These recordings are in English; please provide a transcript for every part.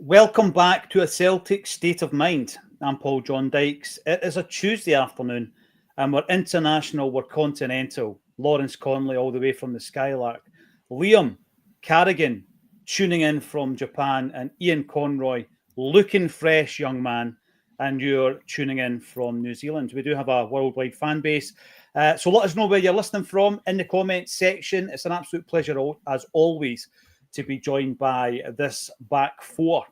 Welcome back to A Celtic State of Mind. I'm Paul John Dykes. It is a Tuesday afternoon and we're international, we're continental. Lawrence Conley all the way from the Skylark. Liam Carrigan tuning in from Japan, and Ian Conroy looking fresh, young man, and you're tuning in from New Zealand. We do have a worldwide fan base. So let us know where you're listening from in the comments section. It's an absolute pleasure, as always, to be joined by this back four.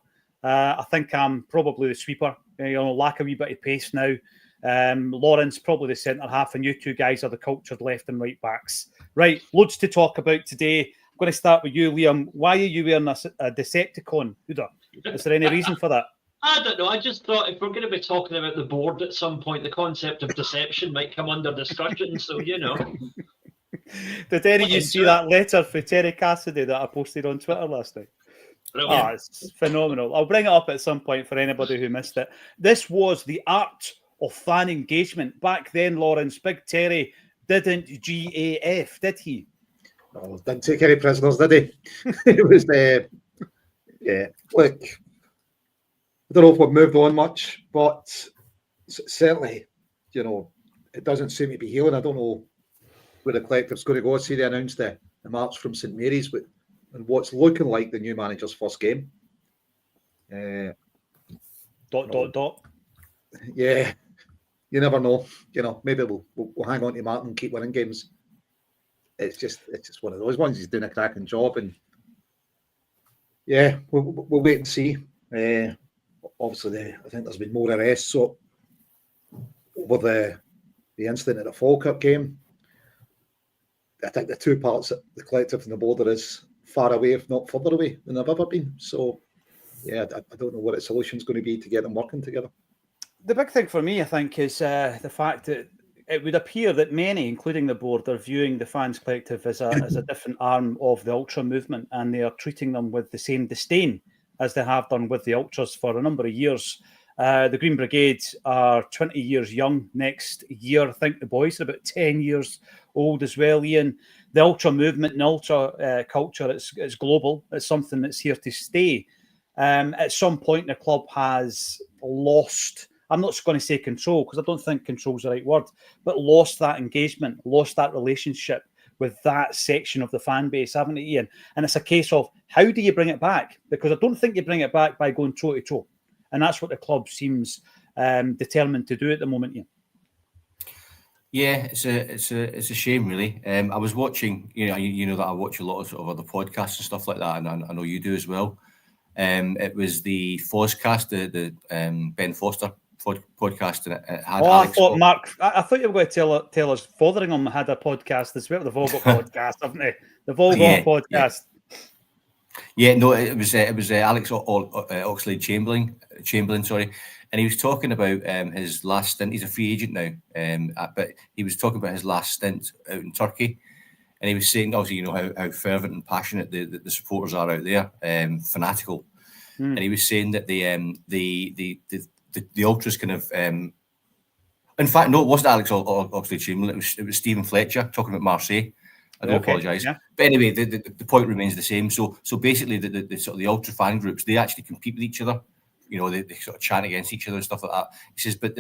I think I'm probably the sweeper. Lack a wee bit of pace now. Lawrence, probably the centre half, and you two guys are the cultured left and right backs. Right, loads to talk about today. I'm going to start with you, Liam. Why are you wearing a Decepticon hoodie? Is there any reason for that? I don't know. I just thought if we're going to be talking about the board at some point, the concept of deception might come under discussion. So, Did any of you see that letter for Terry Cassidy that I posted on Twitter last night? Brilliant. It's phenomenal. I'll bring it up at some point for anybody who missed it. This was the art of fan engagement. Back then, Lawrence, Big Terry didn't GAF, did he? No, didn't take any prisoners, did he? It was, look, I don't know if we've moved on much, but certainly, it doesn't seem to be healing. I don't know where the collective's going to go. See, they announced the march from St Mary's and what's looking like the new manager's first game. Dot. Yeah, you never know. Maybe we'll hang on to Martin and keep winning games. It's just one of those ones. He's doing a cracking job, and yeah, we'll wait and see. Obviously, I think there's been more arrests. So over the incident at the Falkirk game, I think the two parts, the collective and the board, are as far away, if not further away, than they've ever been. So, yeah, I don't know what the solution's going to be to get them working together. The big thing for me, I think, is the fact that it would appear that many, including the board, are viewing the fans collective as a different arm of the ultra movement, and they are treating them with the same disdain as they have done with the ultras for a number of years. The Green Brigade are 20 years young next year. I think the boys are about 10 years old as well, Ian. The ultra movement and ultra culture is global. It's something that's here to stay. At some point, the club has lost, I'm not going to say control, because I don't think control is the right word, but lost that engagement, lost that relationship with that section of the fan base, haven't it, Ian? And it's a case of, how do you bring it back? Because I don't think you bring it back by going toe-to-toe. And that's what the club seems determined to do at the moment, Ian. Yeah, it's a shame, really. I was watching, you know that I watch a lot of sort of other podcasts and stuff like that, and I know you do as well. It was the Foscast, the Ben Foster podcast, and it had Alex. Mark, I thought you were going to tell us Fotheringham had a podcast as well, the Volvo podcast, haven't they? The Volvo podcast. Yeah, no, it was Alex Oxlade Chamberlain, sorry, and he was talking about his last stint. He's a free agent now, but he was talking about his last stint out in Turkey, and he was saying, obviously, how fervent and passionate the supporters are out there, fanatical, and he was saying that the ultras kind of, in fact, no, it wasn't Alex Oxlade Chamberlain. It was Stephen Fletcher talking about Marseille. I do apologise, but anyway, the point remains the same. So basically, the sort of the ultra fan groups, they actually compete with each other. They sort of chant against each other and stuff like that. He says, but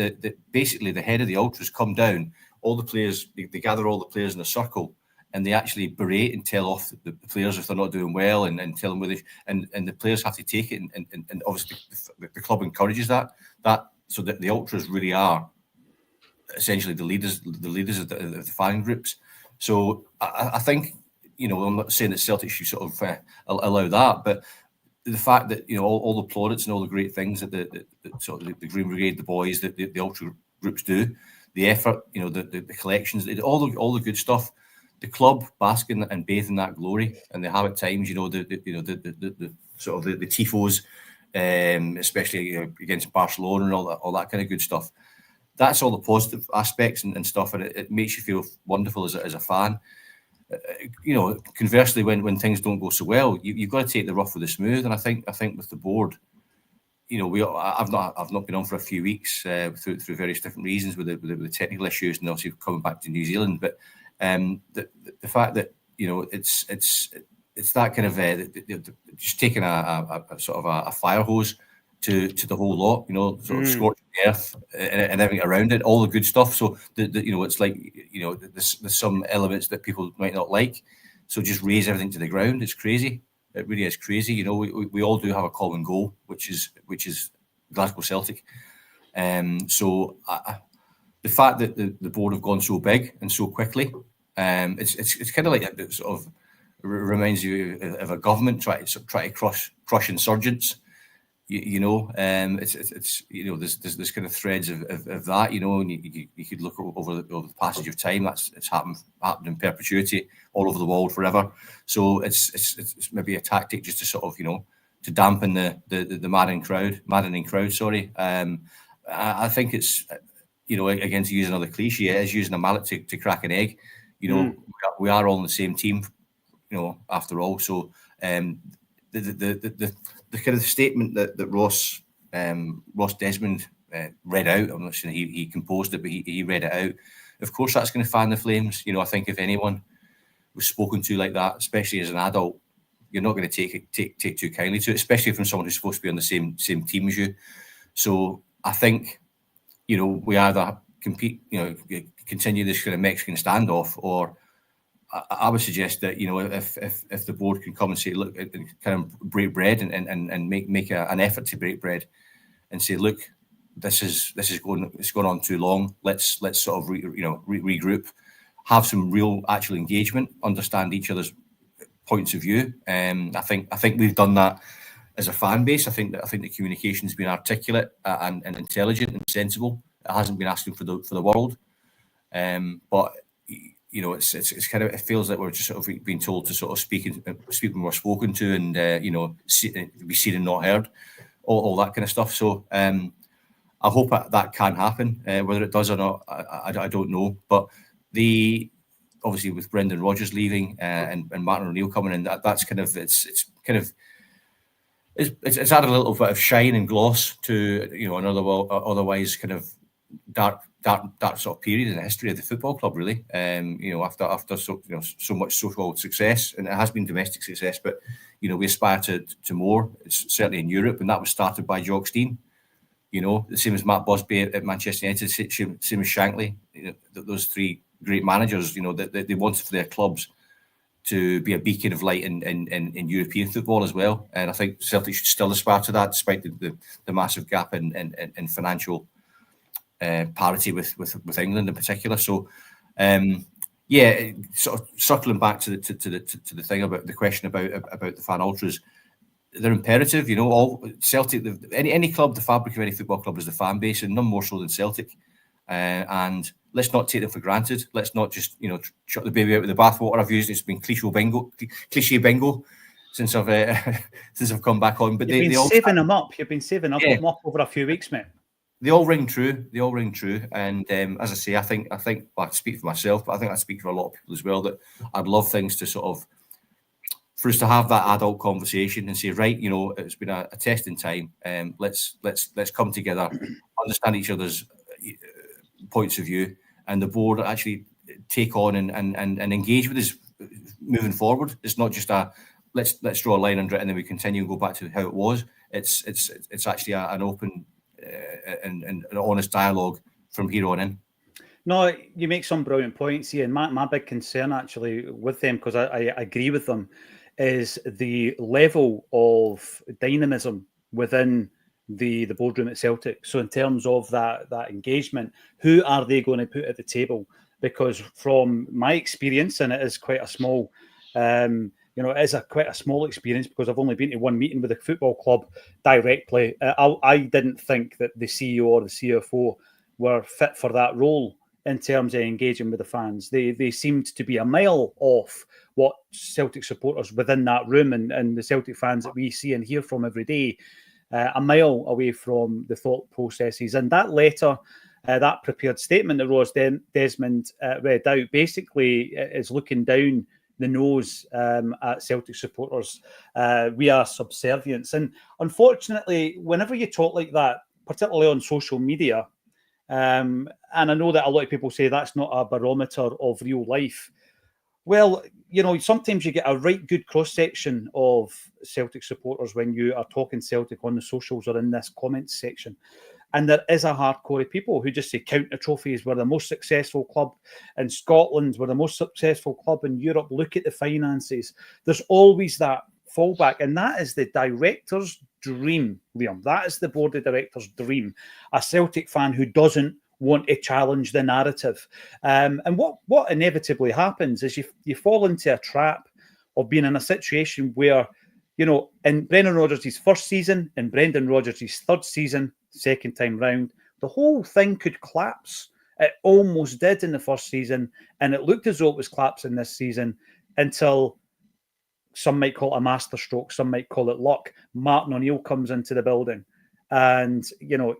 basically the head of the ultras come down. All the players, they gather all the players in a circle, and they actually berate and tell off the players if they're not doing well, and tell them where they, and the players have to take it, and obviously the club encourages that so that the ultras really are essentially the leaders of the fan groups. So I think, I'm not saying that Celtic should sort of allow that, but the fact that, all the plaudits and all the great things that the Green Brigade, the boys, the ultra groups do, the effort, the collections, all the good stuff, the club bask in and bathe in that glory, and they have at times, the sort of the tifos, especially against Barcelona and all that kind of good stuff. That's all the positive aspects and stuff, and it makes you feel wonderful as a fan. Conversely, when things don't go so well, you've got to take the rough with the smooth. And I think with the board, I've not been on for a few weeks through various different reasons with the technical issues, and obviously coming back to New Zealand. But the fact that it's it's that kind of just taking a sort of a fire hose to the whole lot, you know, sort of scorching the earth and everything around it, all the good stuff. So you know, it's like, you know, there's some elements that people might not like, so just raise everything to the ground. It's crazy. It really is crazy. You know, we all do have a common goal, which is Glasgow Celtic. So the fact that the board have gone so big and so quickly, it's kind of like it sort of reminds you of a government trying to crush insurgents. You know, it's you know, there's kind of threads of that, you know, and you could look over the passage of time. It's happened in perpetuity all over the world forever. So it's maybe a tactic just to sort of, you know, to dampen the maddening crowd. Sorry, I think it's, you know, again, to use another cliche, it is using a mallet to crack an egg. You know, we are all in the same team, you know, after all. So the kind of statement that Ross Desmond read out, I'm not saying he composed it, but he read it out. Of course, that's going to fan the flames. You know, I think if anyone was spoken to like that, especially as an adult, you're not going to take too kindly to it, especially from someone who's supposed to be on the same team as you. So I think, you know, we either continue this kind of Mexican standoff, or I would suggest that, you know, if the board can come and say, look, kind of break bread and make an effort to break bread and say, look, this is going on too long. Let's sort of regroup, have some real actual engagement, understand each other's points of view. I think we've done that as a fan base. I think the communication's been articulate and intelligent and sensible. It hasn't been asking for the world, but you know, it's kind of, it feels like we're just sort of being told to sort of speak when we're spoken to, and you know, be seen and not heard, all that kind of stuff. So I hope that can happen. Whether it does or not, I don't know. But obviously with Brendan Rodgers leaving and Martin O'Neill coming in, that's kind of it's added a little bit of shine and gloss to, you know, another otherwise kind of dark sort of period in the history of the football club, really. You know, after so much social success, and it has been domestic success, but you know, we aspire to more. It's certainly in Europe, and that was started by Jock Stein. You know, the same as Matt Busby at Manchester United, same as Shankly. You know, those three great managers. You know, that they wanted for their clubs to be a beacon of light in European football as well. And I think Celtic should still aspire to that, despite the massive gap in financial parity with England in particular. So, yeah, sort of circling back to the thing about the question about the fan ultras, they're imperative. You know, all Celtic, any club, the fabric of any football club is the fan base, and none more so than Celtic. And let's not take them for granted. Let's not just, you know, chuck the baby out with the bathwater. I've used it's been cliche bingo since I've come back on. But You've been saving them up. You've been saving them up over a few weeks, mate. They all ring true. And as I say, I think well, I speak for myself, but I think I speak for a lot of people as well, that I'd love things to sort of, for us to have that adult conversation and say, right, you know, it's been a testing time. Let's come together, understand each other's points of view, and the board actually take on and engage with us moving forward. It's not just let's draw a line under it and then we continue and go back to how it was. It's actually an open and an honest dialogue from here on in. No, you make some brilliant points, Ian. My big concern actually with them, because I agree with them, is the level of dynamism within the boardroom at Celtic. So in terms of that engagement, who are they going to put at the table? Because from my experience, and it is quite a small, it is quite a small experience, because I've only been to one meeting with the football club directly. I didn't think that the CEO or the CFO were fit for that role in terms of engaging with the fans. They seemed to be a mile off what Celtic supporters within that room and the Celtic fans that we see and hear from every day, a mile away from the thought processes. And that letter, that prepared statement that Ross Desmond read out, basically is looking down the nose at Celtic supporters. We are subservience. And unfortunately, whenever you talk like that, particularly on social media, and I know that a lot of people say that's not a barometer of real life. Well, sometimes you get a right good cross-section of Celtic supporters when you are talking Celtic on the socials or in this comments section. And there is a hardcore of people who just say, count the trophies, we're the most successful club in Scotland, we're the most successful club in Europe, look at the finances. There's always that fallback, and that is the director's dream, Liam. That is the board of directors' dream. A Celtic fan who doesn't want to challenge the narrative. And what inevitably happens is you fall into a trap of being in a situation where, in Brendan Rodgers' first season, in Brendan Rodgers' third season, second time round, the whole thing could collapse. It almost did in the first season, and it looked as though it was collapsing this season until some might call it a masterstroke, some might call it luck. Martin O'Neill comes into the building and,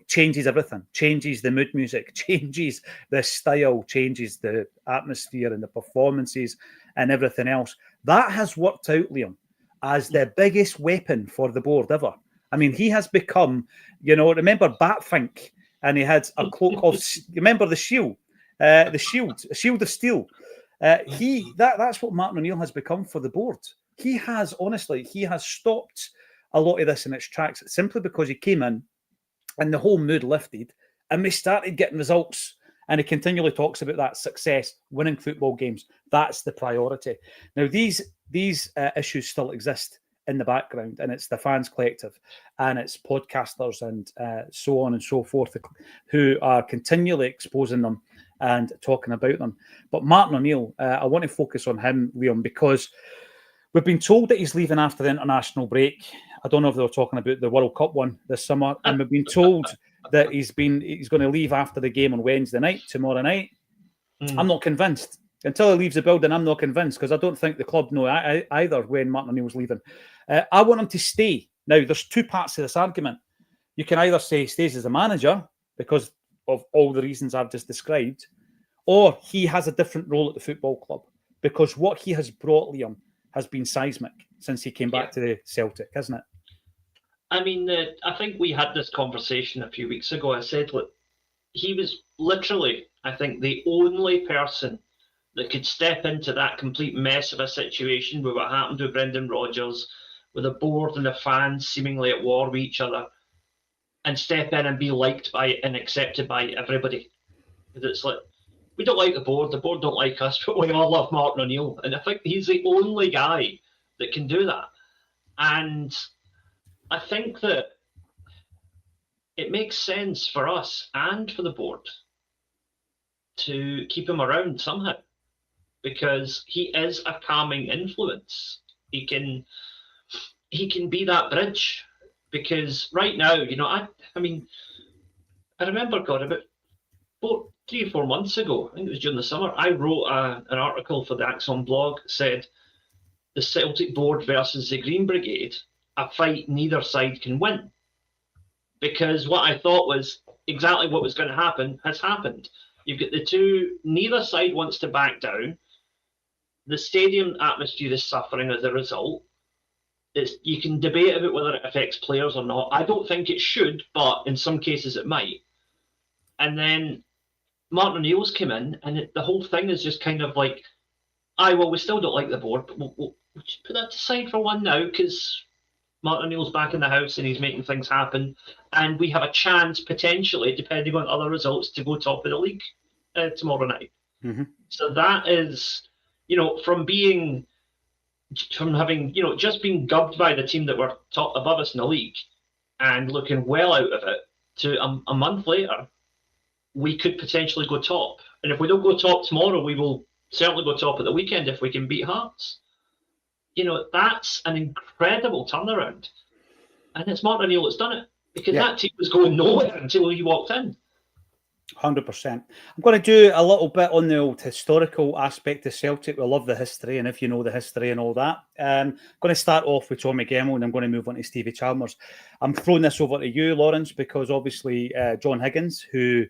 changes everything, changes the mood music, changes the style, changes the atmosphere and the performances and everything else. That has worked out, Liam, as the biggest weapon for the board ever. I mean, he has become, remember Batfink, and he had a cloak of, remember the shield, a shield of steel. That's what Martin O'Neill has become for the board. He has stopped a lot of this in its tracks simply because he came in and the whole mood lifted and we started getting results. And he continually talks about that success, winning football games. That's the priority. Now, these issues still exist in the background, and it's the fans collective and it's podcasters and so on and so forth who are continually exposing them and talking about them. But Martin O'Neill, I want to focus on him, Liam, because we've been told that he's leaving after the international break. I don't know if they were talking about the World Cup one this summer, and we've been told that he's going to leave after the game on Wednesday night, tomorrow night. I'm not convinced. Until he leaves the building, I'm not convinced, because I don't think the club know either when Martin O'Neill's leaving. I want him to stay. Now, there's two parts to this argument. You can either say he stays as a manager because of all the reasons I've just described, or he has a different role at the football club, because what he has brought, Liam, has been seismic since he came back to the Celtic, hasn't it? I mean, I think we had this conversation a few weeks ago. I said, look, he was literally, I think, the only person that could step into that complete mess of a situation with what happened with Brendan Rodgers, with the board and the fans seemingly at war with each other, and step in and be liked by and accepted by everybody. It's like, we don't like the board don't like us, but we all love Martin O'Neill. And I think he's the only guy that can do that. And I think that it makes sense for us and for the board to keep him around somehow, because he is a calming influence. He can be that bridge, because right now, I remember, God, about 3 or 4 months ago, I think it was during the summer, I wrote an article for the Acsom blog, said the Celtic board versus the Green Brigade, a fight neither side can win. Because what I thought was exactly what was going to happen has happened. You've got the two, neither side wants to back down. The stadium atmosphere is suffering as a result. You can debate about whether it affects players or not. I don't think it should, but in some cases it might. And then Martin O'Neill's come in, and the whole thing is just kind of like, we still don't like the board, but we'll just put that aside for one now, because Martin O'Neill's back in the house and he's making things happen, and we have a chance, potentially, depending on other results, to go top of the league tomorrow night. Mm-hmm. So that is, from having, just being gubbed by the team that were top above us in the league and looking well out of it, to a month later, we could potentially go top. And if we don't go top tomorrow, we will certainly go top at the weekend if we can beat Hearts. That's an incredible turnaround. And it's Martin O'Neill that's done it, because that team was going nowhere until he walked in. 100%. I'm going to do a little bit on the old historical aspect of Celtic. We love the history, and if you know the history and all that. I'm going to start off with Tommy Gemmell, and I'm going to move on to Stevie Chalmers. I'm throwing this over to you, Lawrence, because obviously John Higgins, who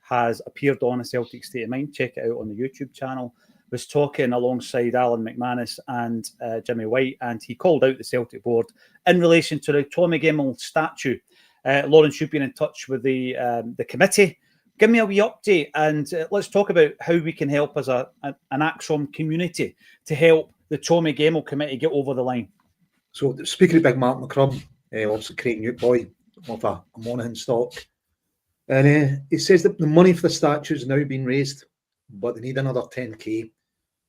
has appeared on A Celtic State of Mind, check it out on the YouTube channel, was talking alongside Alan McManus and Jimmy White, and he called out the Celtic board in relation to the Tommy Gemmell statue. Lawrence, you've been in touch with the committee. Give me a wee update, and let's talk about how we can help as an Acsom community to help the Tommy Gemmell committee get over the line? So speaking of big Mark McCrum, obviously Craig Newt boy of a Monaghan stock, and he says that the money for the statue has now been raised, but they need another 10k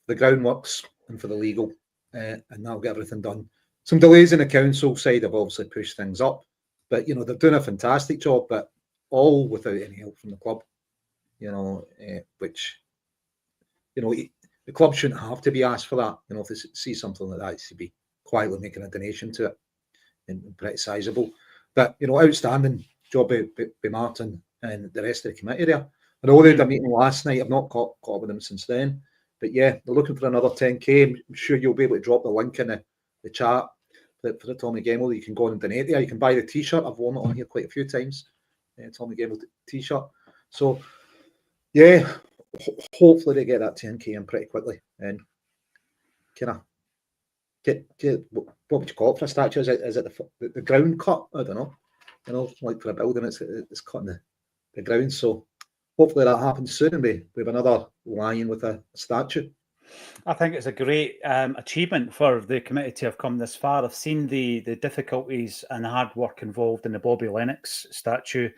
for the groundworks and for the legal, and that'll get everything done. Some delays in the council side have obviously pushed things up, but they're doing a fantastic job, but all without any help from the club. Which the club shouldn't have to be asked for that. If they see something like that, it should be quietly making a donation to it, and pretty sizable. But outstanding job by Martin and the rest of the committee there. I know they had a meeting last night. I've not caught up with them since then. But yeah, they're looking for another 10k. I'm sure you'll be able to drop the link in the chat for the Tommy Gemmell. You can go and donate there. You can buy the t-shirt. I've worn it on here quite a few times. Tommy Gemmell t-shirt. So yeah, hopefully they get that 10k in pretty quickly and kind of get what would you call it for a statue? Is it the ground cut? I don't know. Like for a building, it's cutting the ground. So hopefully that happens soon, and we have another lion with a statue. I think it's a great achievement for the committee to have come this far. I've seen the difficulties and the hard work involved in the Bobby Lennox statue.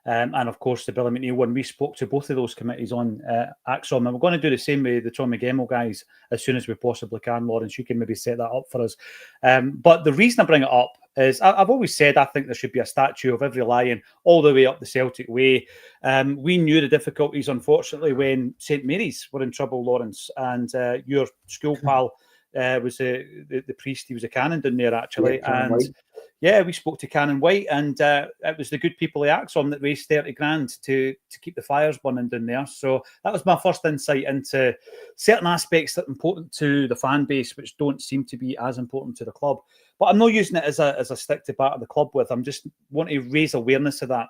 And of course, the Billy McNeill one. We spoke to both of those committees on Acsom, and we're going to do the same with the Tommy Gemmell guys as soon as we possibly can. Lawrence, you can maybe set that up for us. But the reason I bring it up is I've always said I think there should be a statue of every lion all the way up the Celtic way. We knew the difficulties, unfortunately, when St Mary's were in trouble, Lawrence, and your school pal was the priest. He was a canon down there, actually. Yeah, and yeah, we spoke to Canon White, and it was the good people of Acsom that raised 30 grand to keep the fires burning down there. So that was my first insight into certain aspects that are important to the fan base, which don't seem to be as important to the club. But I'm not using it as a stick to batter the club with. I'm just wanting to raise awareness of that.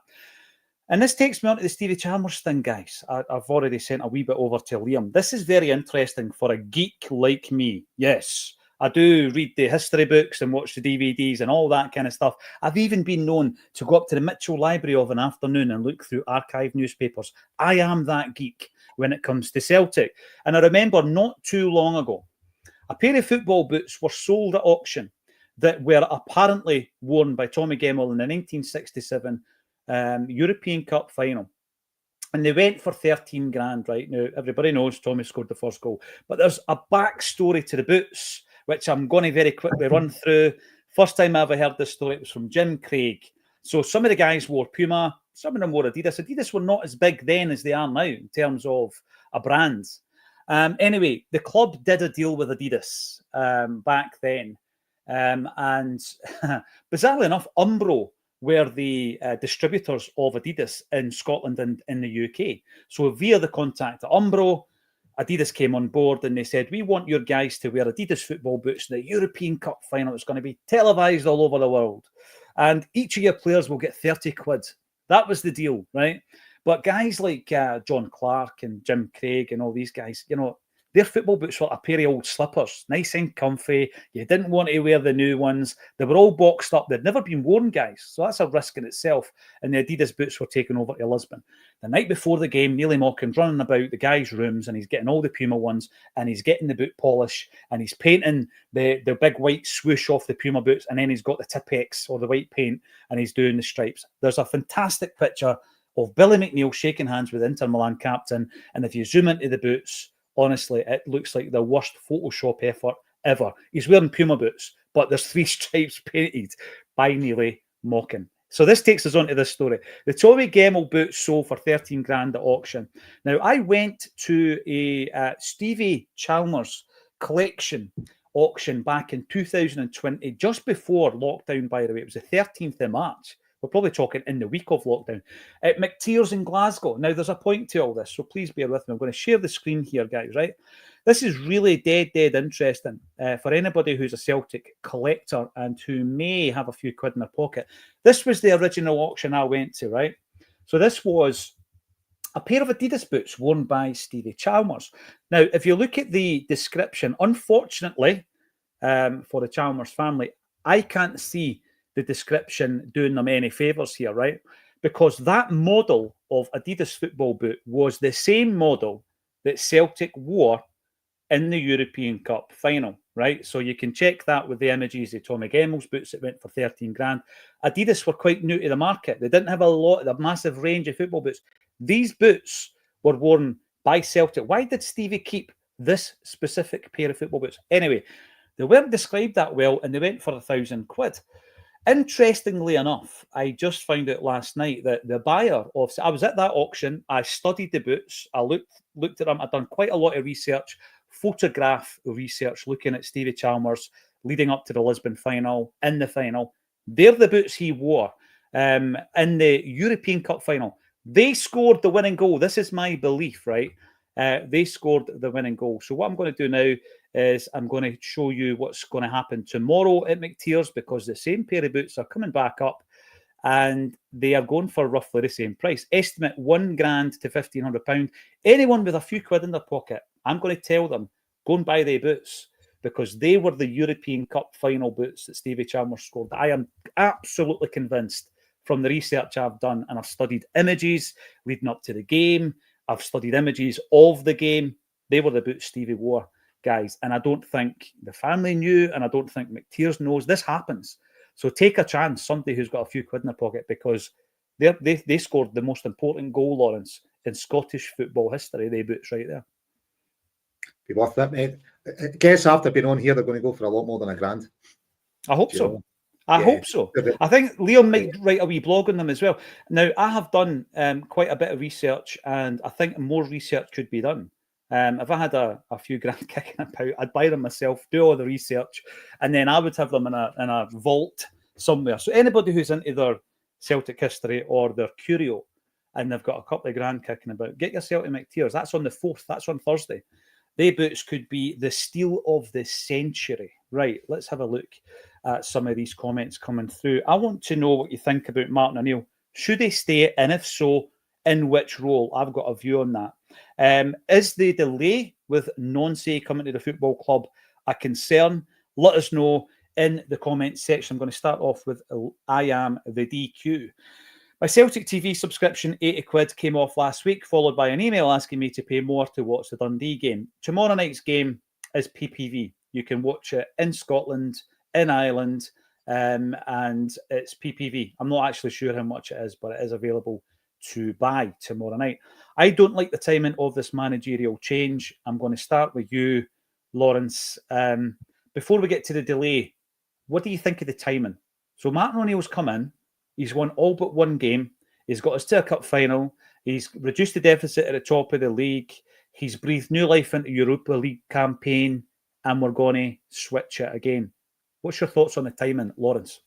And this takes me on to the Stevie Chalmers thing, guys. I've already sent a wee bit over to Liam. This is very interesting for a geek like me. Yes, I do read the history books and watch the DVDs and all that kind of stuff. I've even been known to go up to the Mitchell Library of an afternoon and look through archive newspapers. I am that geek when it comes to Celtic. And I remember not too long ago, a pair of football boots were sold at auction that were apparently worn by Tommy Gemmell in the 1967 European Cup final. And they went for 13 grand, right? Now, everybody knows Tommy scored the first goal. But there's a backstory to the boots, which I'm going to very quickly run through. First time I ever heard this story, it was from Jim Craig. So some of the guys wore Puma, some of them wore Adidas. Adidas were not as big then as they are now in terms of a brand. Anyway, the club did a deal with Adidas back then. And bizarrely enough, Umbro were the distributors of Adidas in Scotland and in the UK. So via the contact at Umbro, Adidas came on board and they said, we want your guys to wear Adidas football boots in the European Cup final. It's going to be televised all over the world. And each of your players will get 30 quid. That was the deal, right? But guys like John Clark and Jim Craig and all these guys, their football boots were a pair of old slippers, nice and comfy. You didn't want to wear the new ones. They were all boxed up. They'd never been worn, guys. So that's a risk in itself. And the Adidas boots were taken over to Lisbon. The night before the game, Neely Mockin's running about the guys' rooms and he's getting all the Puma ones and he's getting the boot polish and he's painting the big white swoosh off the Puma boots, and then he's got the Tipex or the white paint and he's doing the stripes. There's a fantastic picture of Billy McNeill shaking hands with the Inter Milan captain. And if you zoom into the boots, honestly, it looks like the worst Photoshop effort ever. He's wearing Puma boots, but there's 3 stripes painted by Neely Mockin. So this takes us on to this story. The Tommy Gemmell boots sold for 13 grand at auction. Now, I went to a Stevie Chalmers collection auction back in 2020, just before lockdown, by the way. It was the 13th of March. We're probably talking in the week of lockdown. At McTears in Glasgow. Now, there's a point to all this, so please bear with me. I'm going to share the screen here, guys, right? This is really dead interesting for anybody who's a Celtic collector and who may have a few quid in their pocket. This was the original auction I went to, right? So this was a pair of Adidas boots worn by Stevie Chalmers. Now, if you look at the description, unfortunately, for the Chalmers family, I can't see the description doing them any favours here, right? Because that model of Adidas football boot was the same model that Celtic wore in the European Cup final, right? So you can check that with the images of Tommy Gemmell's boots that went for 13 grand. Adidas were quite new to the market. They didn't have a massive range of football boots. These boots were worn by Celtic. Why did Stevie keep this specific pair of football boots? Anyway, they weren't described that well, and they went for £1,000. Interestingly enough, I just found out last night that the buyer of... I was at that auction. I studied the boots. I looked at them. I'd done quite a lot of research, photograph research, looking at Stevie Chalmers leading up to the Lisbon final, in the final. They're the boots he wore in the European Cup final. They scored the winning goal. This is my belief, right? They scored the winning goal. So what I'm going to do now is I'm going to show you what's going to happen tomorrow at McTears, because the same pair of boots are coming back up and they are going for roughly the same price. Estimate £1,000 to £1,500. Anyone with a few quid in their pocket, I'm going to tell them, go and buy their boots, because they were the European Cup final boots that Stevie Chalmers scored. I am absolutely convinced from the research I've done, and I've studied images leading up to the game. I've studied images of the game. They were the boots Stevie wore, guys. And I don't think the family knew, and I don't think McTears knows. This happens. So take a chance, somebody who's got a few quid in their pocket, because they scored the most important goal, Lawrence, in Scottish football history. They boots right there. Be worth it, mate. I guess after being on here, they're going to go for a lot more than £1,000. I hope so. I hope so. I think Liam might write a wee blog on them as well. Now, I have done quite a bit of research, and I think more research could be done. If I had a few grand kicking about, I'd buy them myself, do all the research, and then I would have them in a vault somewhere. So anybody who's into their Celtic history or their curio, and they've got a couple of grand kicking about, get yourself to McTears. That's on the 4th. That's on Thursday. They boots could be the steal of the century. Right, let's have a look at some of these comments coming through. I want to know what you think about Martin O'Neill. Should he stay? And if so, in which role? I've got a view on that. Is the delay with Nonce coming to the football club a concern? Let us know in the comments section. I'm going to start off with I am the DQ. My Celtic TV subscription, 80 quid, came off last week, followed by an email asking me to pay more to watch the Dundee game. Tomorrow night's game is PPV. You can watch it in Scotland, in Ireland, and it's PPV. I'm not actually sure how much it is, but it is available to buy tomorrow night. I don't like the timing of this managerial change. I'm going to start with you, Lawrence. Before we get to the delay, what do you think of the timing? So Martin O'Neill's come in. He's won all but one game. He's got us to a cup final. He's reduced the deficit at the top of the league. He's breathed new life into Europa League campaign, and we're going to switch it again. What's your thoughts on the timing, Lawrence?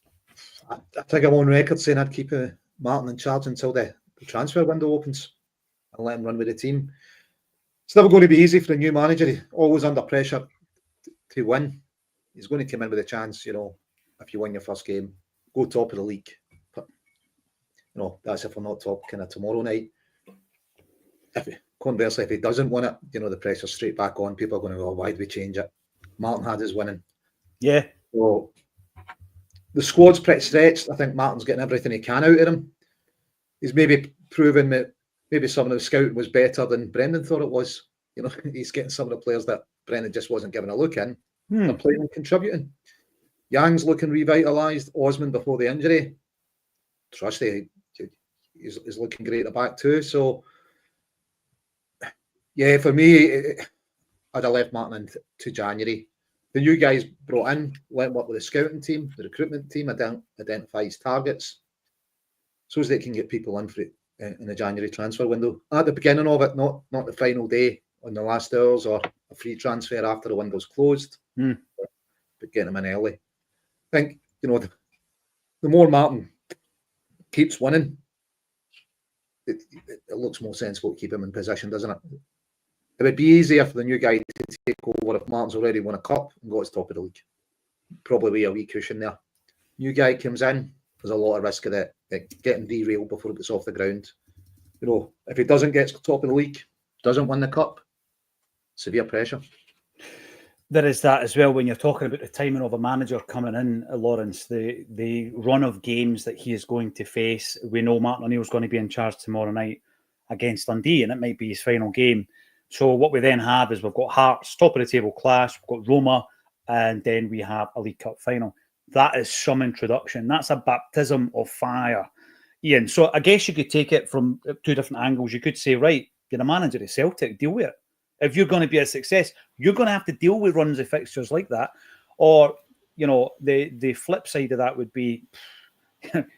I think I'm on record saying I'd keep Martin in charge until the transfer window opens and let him run with the team. It's never going to be easy for a new manager. He's always under pressure to win. He's going to come in with a chance, if you win your first game, go top of the league. That's if we're not talking tomorrow night. Conversely, if he doesn't win it, the pressure's straight back on. People are going to go, why do we change it? Martin had his winning. Yeah. So the squad's pretty stretched. I think Martin's getting everything he can out of him. He's maybe proven that maybe some of the scouting was better than Brendan thought it was. He's getting some of the players that Brendan just wasn't giving a look in. They're playing and contributing. Young's looking revitalised. Osman before the injury. Trusty, he's looking great at the back too. So, yeah, for me, I'd have left Martin to January. The new guys brought in, let him work with the scouting team, the recruitment team, identify his targets, so as they can get people in for it in the January transfer window. At the beginning of it, not the final day on the last hours or a free transfer after the window's closed, but getting them in early. I think, the more Martin keeps winning, it looks more sensible to keep him in position, doesn't it? It would be easier for the new guy to take over if Martin's already won a cup and got to the top of the league. Probably be a wee cushion there. New guy comes in, there's a lot of risk of that getting derailed before it gets off the ground. If he doesn't get to the top of the league, doesn't win the cup, severe pressure. There is that as well when you're talking about the timing of a manager coming in, Lawrence, the run of games that he is going to face. We know Martin O'Neill's going to be in charge tomorrow night against Dundee, and it might be his final game. So what we then have is we've got Hearts, top of the table clash, we've got Roma, and then we have a League Cup final. That is some introduction. That's a baptism of fire, Ian. So I guess you could take it from two different angles. You could say, right, you're a manager of Celtic, deal with it. If you're going to be a success, you're going to have to deal with runs of fixtures like that. Or, the flip side of that would be,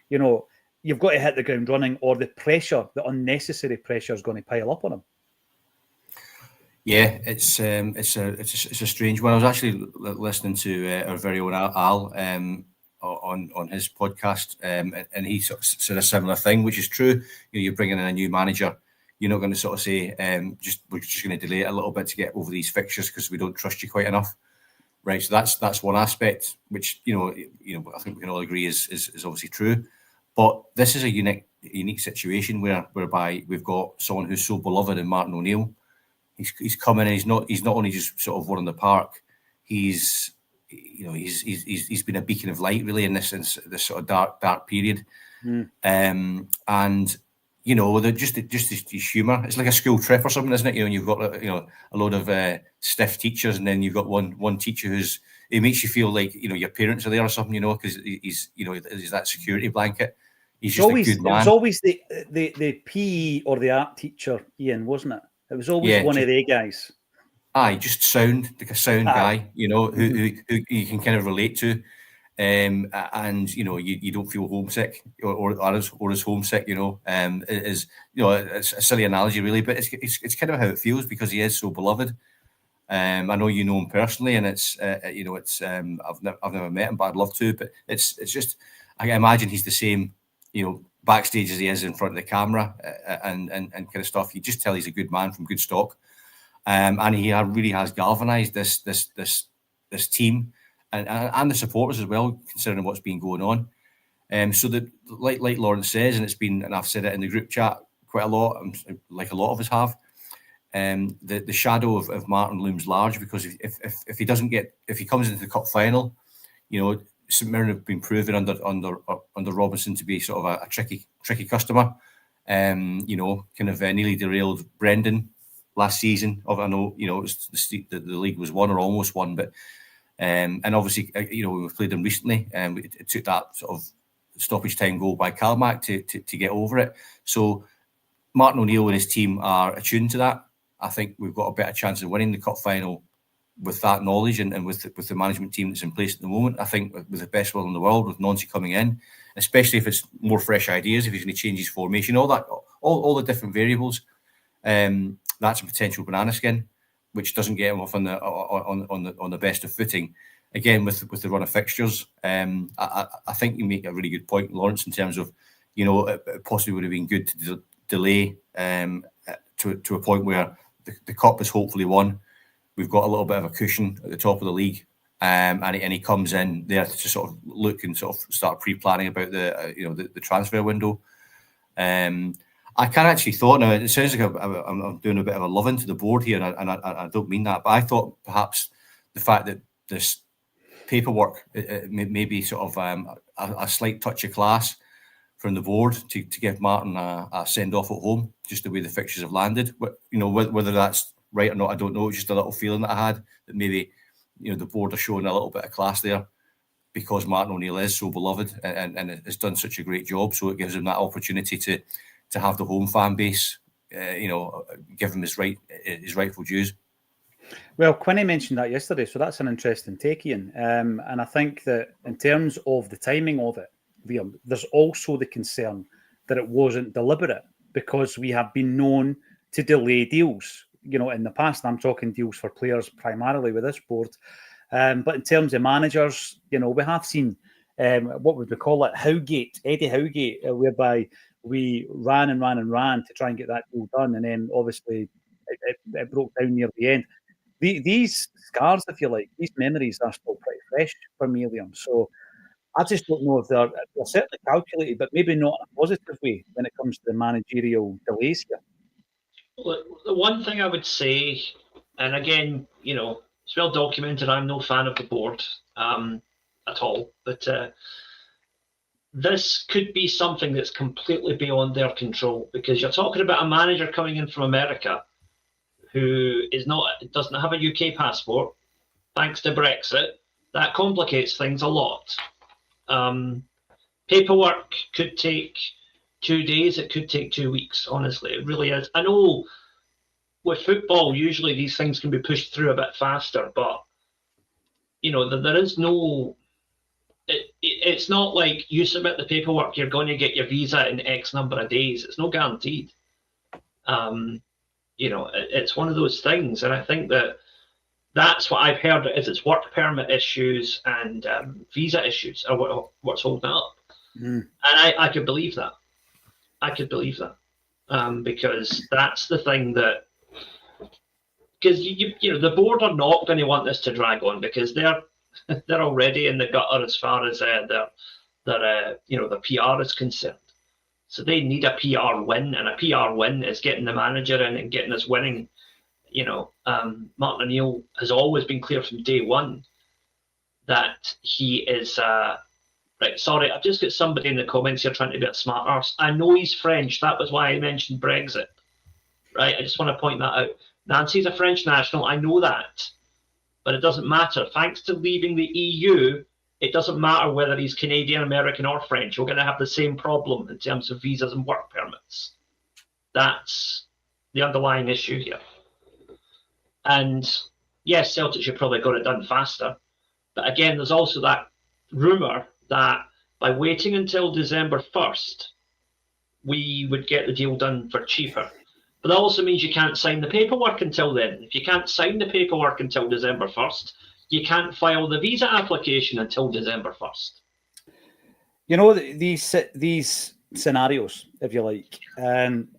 you've got to hit the ground running, or the pressure, the unnecessary pressure is going to pile up on him. Yeah, it's a strange one. I was actually listening to our very own Al on his podcast, and he sort of said a similar thing, which is true. You're bringing in a new manager. You're not going to sort of say, we're just going to delay it a little bit to get over these fixtures because we don't trust you quite enough, right? So that's one aspect, which I think we can all agree is obviously true. But this is a unique situation whereby we've got someone who's so beloved in Martin O'Neill. He's come in and he's not only just sort of won in the park. He's been a beacon of light really in this sort of dark period. And just his humour. It's like a school trip or something, isn't it? You've got a load of stiff teachers, and then you've got one teacher he makes you feel like your parents are there or something, because he's that security blanket. He's just a good man. It was always the PE or the art teacher, Ian, wasn't it? It was always one of the guys. Aye, just like a sound guy, who you can kind of relate to, and you don't feel homesick or as homesick. It's a silly analogy really, but it's kind of how it feels because he is so beloved. I know you know him personally, and I've never met him, but I'd love to. But it's just I imagine he's the same, backstage as he is in front of the camera and kind of stuff. You just tell he's a good man from good stock, and he really has galvanised this team and the supporters as well, considering what's been going on. So that like Lawrence says, and I've said it in the group chat quite a lot, like a lot of us have. The shadow of Martin looms large because if he comes into the cup final, St Mirren have been proven under Robinson to be sort of a tricky customer. Kind of nearly derailed Brendan last season. I know the league was won or almost won, but and obviously we've played them recently, and it took that sort of stoppage time goal by Kalmack to get over it. So Martin O'Neill and his team are attuned to that. I think we've got a better chance of winning the cup final with that knowledge and with the management team that's in place at the moment. I think with the best will in the world, with Nancy coming in, especially if it's more fresh ideas, if he's going to change his formation, all the different variables, that's a potential banana skin, which doesn't get him off on the best of footing. Again, with the run of fixtures, I think you make a really good point, Lawrence, in terms of it possibly would have been good to delay to a point where the cup is hopefully won. We've got a little bit of a cushion at the top of the league, and he comes in there to sort of look and sort of start pre-planning about the transfer window. I can actually thought, now it sounds like I'm doing a bit of a loving to the board here, and I don't mean that, but I thought perhaps the fact that this paperwork maybe sort of a slight touch of class from the board to give Martin a send-off at home, just the way the fixtures have landed. But, whether that's right or not, I don't know. It's just a little feeling that I had that maybe, the board are showing a little bit of class there because Martin O'Neill is so beloved and has done such a great job. So it gives him that opportunity to have the home fan base, give him his rightful dues. Well, Quinny mentioned that yesterday, so that's an interesting take, Ian. And I think that in terms of the timing of it, Liam, there's also the concern that it wasn't deliberate because we have been known to delay deals. In the past, I'm talking deals for players primarily with this board. But in terms of managers, we have seen what would we call it, Eddie Howgate, whereby we ran to try and get that deal done. And then obviously it broke down near the end. These scars, if you like, these memories are still pretty fresh for me, Liam. So I just don't know if they're certainly calculated, but maybe not in a positive way when it comes to the managerial delays here. Well, the one thing I would say, and again, it's well documented, I'm no fan of the board at all, but this could be something that's completely beyond their control because you're talking about a manager coming in from America who doesn't have a UK passport, thanks to Brexit, that complicates things a lot. Paperwork could take 2 days, it could take 2 weeks, honestly. It really is. I know with football, usually these things can be pushed through a bit faster, but, there is no... It's not like you submit the paperwork, you're going to get your visa in X number of days. It's not guaranteed. It's one of those things, and I think that's what I've heard is it's work permit issues and visa issues are what's holding up. And I could believe that. Because that's the thing that, because the board are not going to want this to drag on, because they're already in the gutter as far as their PR is concerned. So they need a PR win, and a PR win is getting the manager in and getting us winning. Martin O'Neill has always been clear from day one that he is right. Sorry, I've just got somebody in the comments here trying to be a smart arse. I know he's French. That was why I mentioned Brexit. Right, I just want to point that out. Nancy's a French national. I know that. But it doesn't matter. Thanks to leaving the EU, it doesn't matter whether he's Canadian, American, or French. We're going to have the same problem in terms of visas and work permits. That's the underlying issue here. And yes, Celtic should probably got it done faster. But again, there's also that rumour that by waiting until December 1st, we would get the deal done for cheaper. But that also means you can't sign the paperwork until then. If you can't sign the paperwork until December 1st, you can't file the visa application until December 1st. These scenarios, if you like,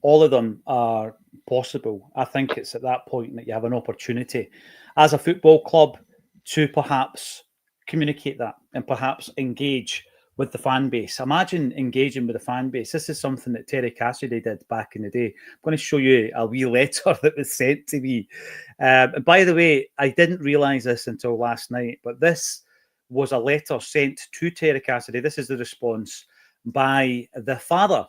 all of them are possible. I think it's at that point that you have an opportunity as a football club to perhaps communicate that and perhaps engage with the fan base. Imagine engaging with the fan base. This is something that Terry Cassidy did back in the day. I'm going to show you a wee letter that was sent to me. And by the way, I didn't realise this until last night, but this was a letter sent to Terry Cassidy. This is the response by the father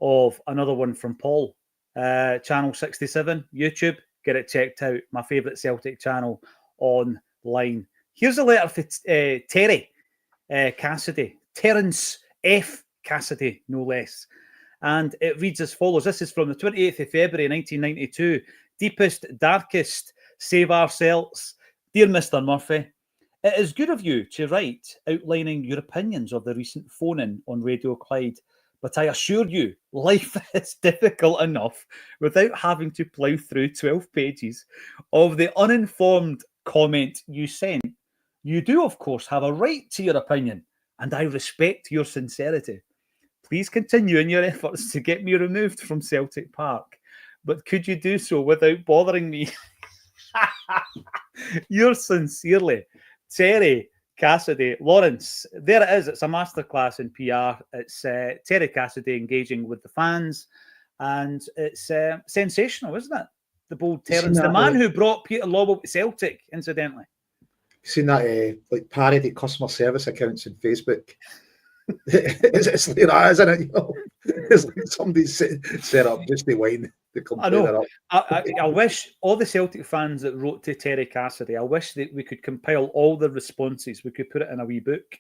of another one from Paul. Channel 67, YouTube. Get it checked out. My favourite Celtic channel online. Here's a letter for Terry Cassidy. Terence F. Cassidy, no less. And it reads as follows. This is from the 28th of February 1992. Deepest, darkest, save ourselves. Dear Mr. Murphy, it is good of you to write outlining your opinions of the recent phone-in on Radio Clyde, but I assure you, life is difficult enough without having to plough through 12 pages of the uninformed comment you sent. You do, of course, have a right to your opinion, and I respect your sincerity. Please continue in your efforts to get me removed from Celtic Park, but could you do so without bothering me? Yours sincerely, Terry Cassidy. Lawrence, there it is. It's a masterclass in PR. It's Terry Cassidy engaging with the fans, and it's sensational, isn't it? The bold Terence, the man who brought Peter Lawwell to Celtic, incidentally. Seen that like parody customer service accounts on Facebook? it's like that, isn't it? It's like somebody set up just to whine the complainer up. I wish all the Celtic fans that wrote to Terry Cassidy, I wish that we could compile all the responses. We could put it in a wee book.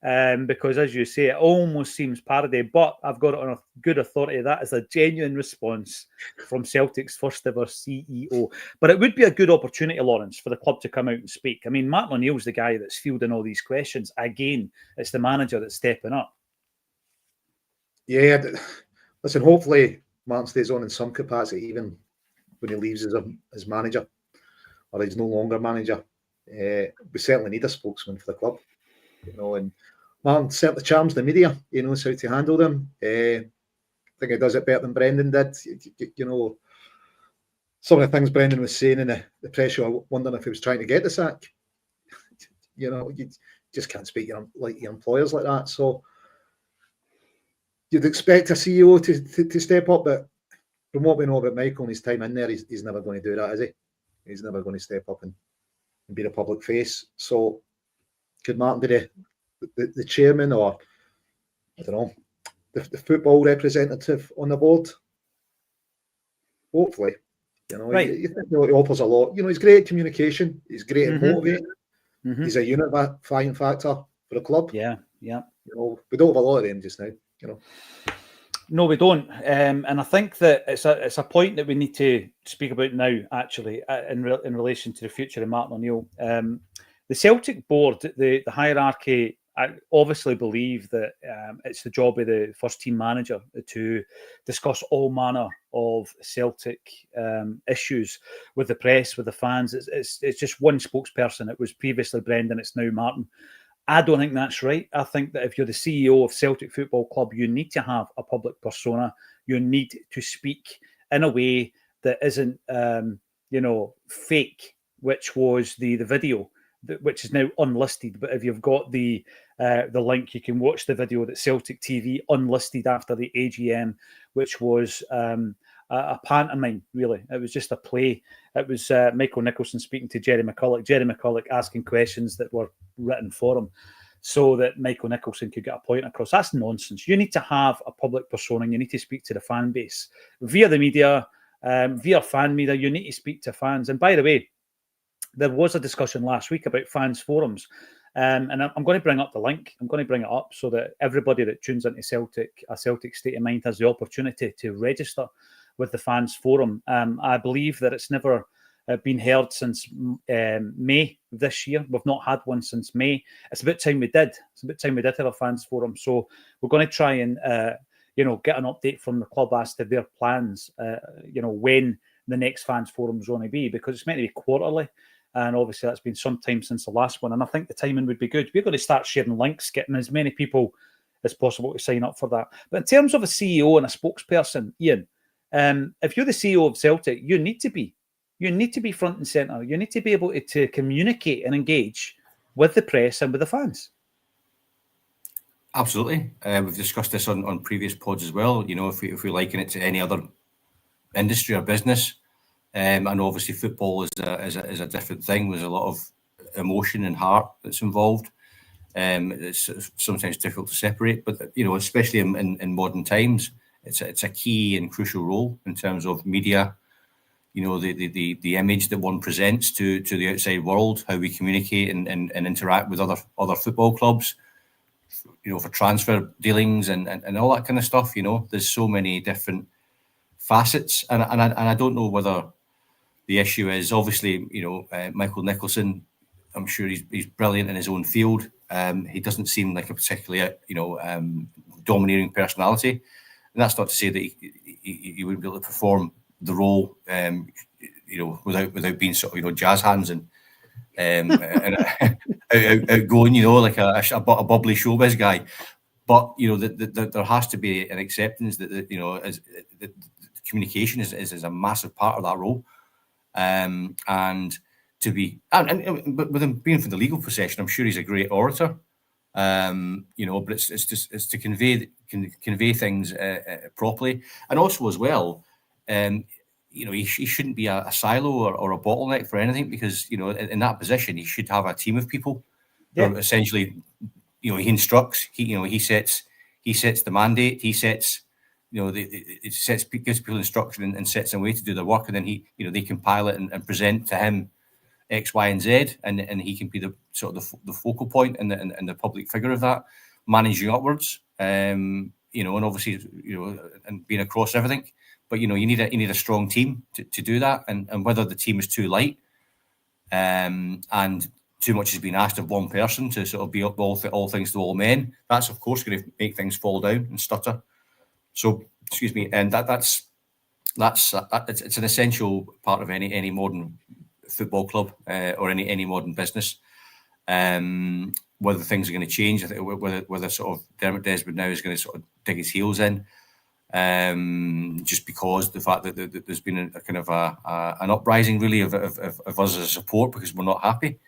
Because as you say, it almost seems parody, but I've got it on a good authority. That is a genuine response from Celtic's first ever CEO. But it would be a good opportunity, Lawrence, for the club to come out and speak. I mean, Martin O'Neill's the guy that's fielding all these questions. Again, it's the manager that's stepping up. Yeah, listen, hopefully Martin stays on in some capacity, even when he leaves as manager, or he's no longer manager. We certainly need a spokesman for the club. And Martin certainly charms the media. He knows how to handle them. I think he does it better than Brendan did. Some of the things Brendan was saying in the press show, I wondering if he was trying to get the sack. You just can't speak like your employers like that. So you'd expect a CEO to step up, but from what we know about Michael and his time in there, he's never going to do that, is he? He's never going to step up and be the public face. So could Martin be the chairman, or I don't know, the football representative on the board? Hopefully. You know, Right. he offers a lot. You know, he's great at communication. He's great at motivating. He's a unifying factor for the club. Yeah. You know, we don't have a lot of them just now. You know. No, we don't, and I think that it's a point that we need to speak about now. Actually, in relation to the future of Martin O'Neill, the Celtic board, the hierarchy, I obviously believe that it's the job of the first team manager to discuss all manner of Celtic issues with the press, with the fans. It's just one spokesperson. It was previously Brendan. It's now Martin. I don't think that's right. I think that if you're the CEO of Celtic Football Club, you need to have a public persona. You need to speak in a way that isn't, fake, which was the video, which is now unlisted. But if you've got the link, you can watch the video that Celtic TV unlisted after the AGM, which was a pantomime, really. It was just a play. It was Michael Nicholson speaking to Jerry McCulloch, Jerry McCulloch asking questions that were written for him so that Michael Nicholson could get a point across. That's nonsense. You need to have a public persona and you need to speak to the fan base via the media, via fan media. You need to speak to fans. And by the way, there was a discussion last week about fans forums. And I'm going to bring up the link. I'm going to bring it up so that everybody that tunes into a Celtic State of Mind has the opportunity to register with the fans forum. I believe that it's never been held since May this year. We've not had one since May. It's about time we did. It's about time we did have a fans forum. So we're going to try and get an update from the club as to their plans. When the next fans forum is going to be, because it's meant to be quarterly. And obviously that's been some time since the last one. And I think the timing would be good. We're going to start sharing links, getting as many people as possible to sign up for that. But in terms of a CEO and a spokesperson, Ian, if you're the CEO of Celtic, you need to be front and centre. You need to be able to communicate and engage with the press and with the fans. Absolutely. We've discussed this on previous pods as well. You know, if we liken it to any other industry or business, and obviously football is a different thing. There's a lot of emotion and heart that's involved. It's sometimes difficult to separate, but especially in modern times, it's a key and crucial role in terms of media. The image that one presents to the outside world, how we communicate and interact with other football clubs, for transfer dealings and all that kind of stuff. There's so many different facets, and I don't know whether the issue is obviously, Michael Nicholson. I'm sure he's brilliant in his own field. He doesn't seem like a particularly, domineering personality, and that's not to say that he wouldn't be able to perform the role, without being sort of, jazz hands and outgoing, like a bubbly showbiz guy. But there has to be an acceptance that as the communication is a massive part of that role, and to be but with him being from the legal profession, I'm sure he's a great orator. But it's to convey things properly, and also as well. He shouldn't be a silo or a bottleneck for anything, because in that position he should have a team of people. Yeah. Essentially, he instructs. He sets the mandate. He sets gives people instruction and sets a way to do their work, and then they compile it and present to him X, Y, and Z, and he can be the sort of the focal point and the public figure of that, managing upwards. And obviously and being across everything. But you need a strong team to do that, and whether the team is too light, and too much has been asked of one person to sort of be all things to all men, that's of course going to make things fall down and stutter. So excuse me, and that's it's an essential part of any modern football club or any modern business. Whether things are going to change, I think whether sort of Dermot Desmond now is going to sort of dig his heels in. Just because the fact that there's been a kind of an uprising really of us as a support, because we're not happy,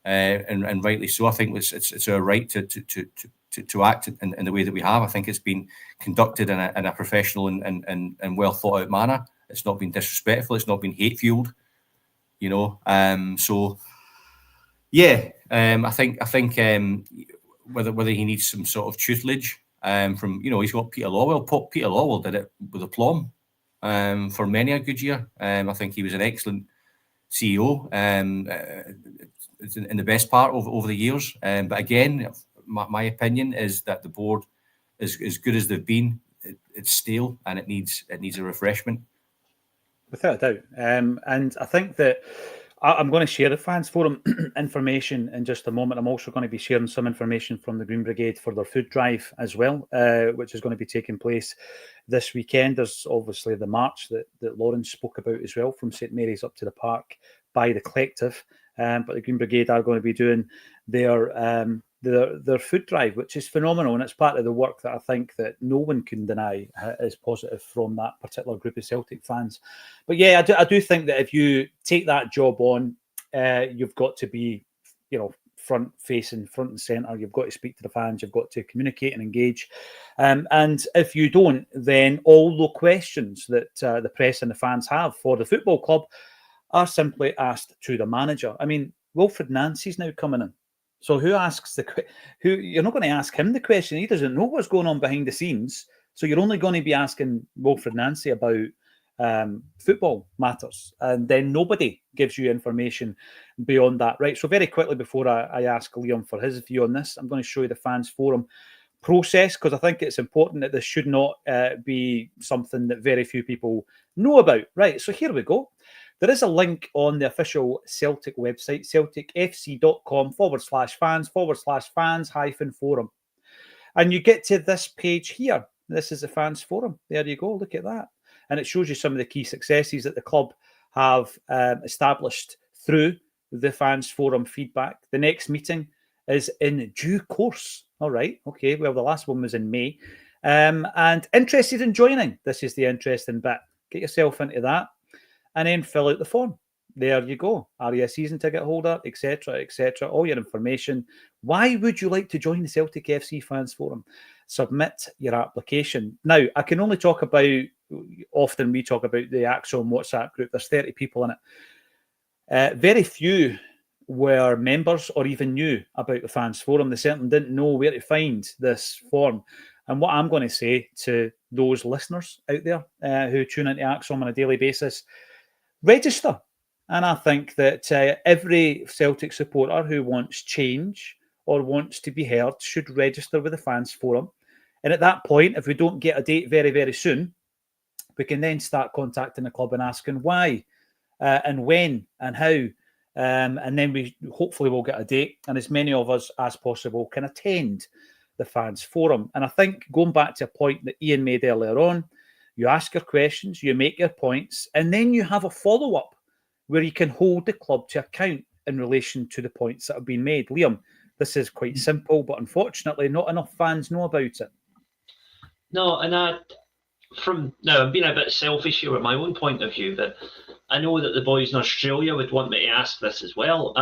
and rightly so. I think it's our right to act in the way that we have. I think it's been conducted in a professional and well thought out manner. It's not been disrespectful. It's not been hate fueled. So yeah, I think whether he needs some sort of tutelage. From he's got Peter Lawwell. Peter Lawwell did it with aplomb. for many a good year. I think he was an excellent CEO in the best part over the years. But again, my opinion is that the board, as good as they've been, it's stale and it needs a refreshment. Without a doubt. And I think that I'm going to share the Fans Forum information in just a moment. I'm also going to be sharing some information from the Green Brigade for their food drive as well, which is going to be taking place this weekend. There's obviously the march that Lauren spoke about as well, from St Mary's up to the park by the collective. But the Green Brigade are going to be doing their food drive, which is phenomenal, and it's part of the work that I think that no one can deny is positive from that particular group of Celtic fans. But yeah, I do think that if you take that job on, you've got to be, front and centre. You've got to speak to the fans. You've got to communicate and engage. And if you don't, then all the questions that the press and the fans have for the football club are simply asked to the manager. I mean, Wilfred Nancy's now coming in. So who asks you're not going to ask him the question. He doesn't know what's going on behind the scenes. So you're only going to be asking Wilfred Nancy about football matters. And then nobody gives you information beyond that. Right. So very quickly, before I ask Liam for his view on this, I'm going to show you the Fans Forum process, because I think it's important that this should not be something that very few people know about. Right. So here we go. There is a link on the official Celtic website, celticfc.com/fans/fans-forum. And you get to this page here. This is the Fans Forum. There you go. Look at that. And it shows you some of the key successes that the club have established through the Fans Forum feedback. The next meeting is in due course. All right. Okay. Well, the last one was in May. And interested in joining. This is the interesting bit. Get yourself into that. And then fill out the form. There you go. Are you a season ticket holder, etc., etc.? All your information. Why would you like to join the Celtic FC Fans Forum? Submit your application. Now, I can only talk about, often we talk about the Acsom WhatsApp group. There's 30 people in it. Very few were members or even knew about the Fans Forum. They certainly didn't know where to find this form. And what I'm going to say to those listeners out there who tune into Acsom on a daily basis, register. And I think that every Celtic supporter who wants change or wants to be heard should register with the Fans Forum. And at that point, if we don't get a date very, very soon, we can then start contacting the club and asking why and when and how. And then we hopefully will get a date, and as many of us as possible can attend the Fans Forum. And I think, going back to a point that Ian made earlier on, you ask your questions, you make your points, and then you have a follow-up where you can hold the club to account in relation to the points that have been made. Liam, this is quite simple, but unfortunately not enough fans know about it. No, and I'm being a bit selfish here with my own point of view, but I know that the boys in Australia would want me to ask this as well.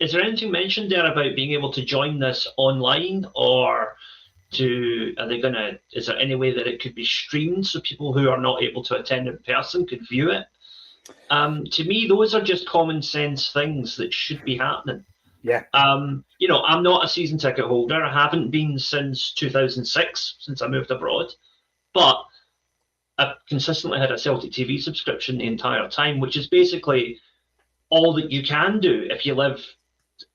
Is there anything mentioned there about being able to join this online, or is there any way that it could be streamed so people who are not able to attend in person could view it? To me, those are just common sense things that should be happening. Yeah. I'm not a season ticket holder. I haven't been since 2006, since I moved abroad, but I've consistently had a Celtic TV subscription the entire time, which is basically all that you can do if you live,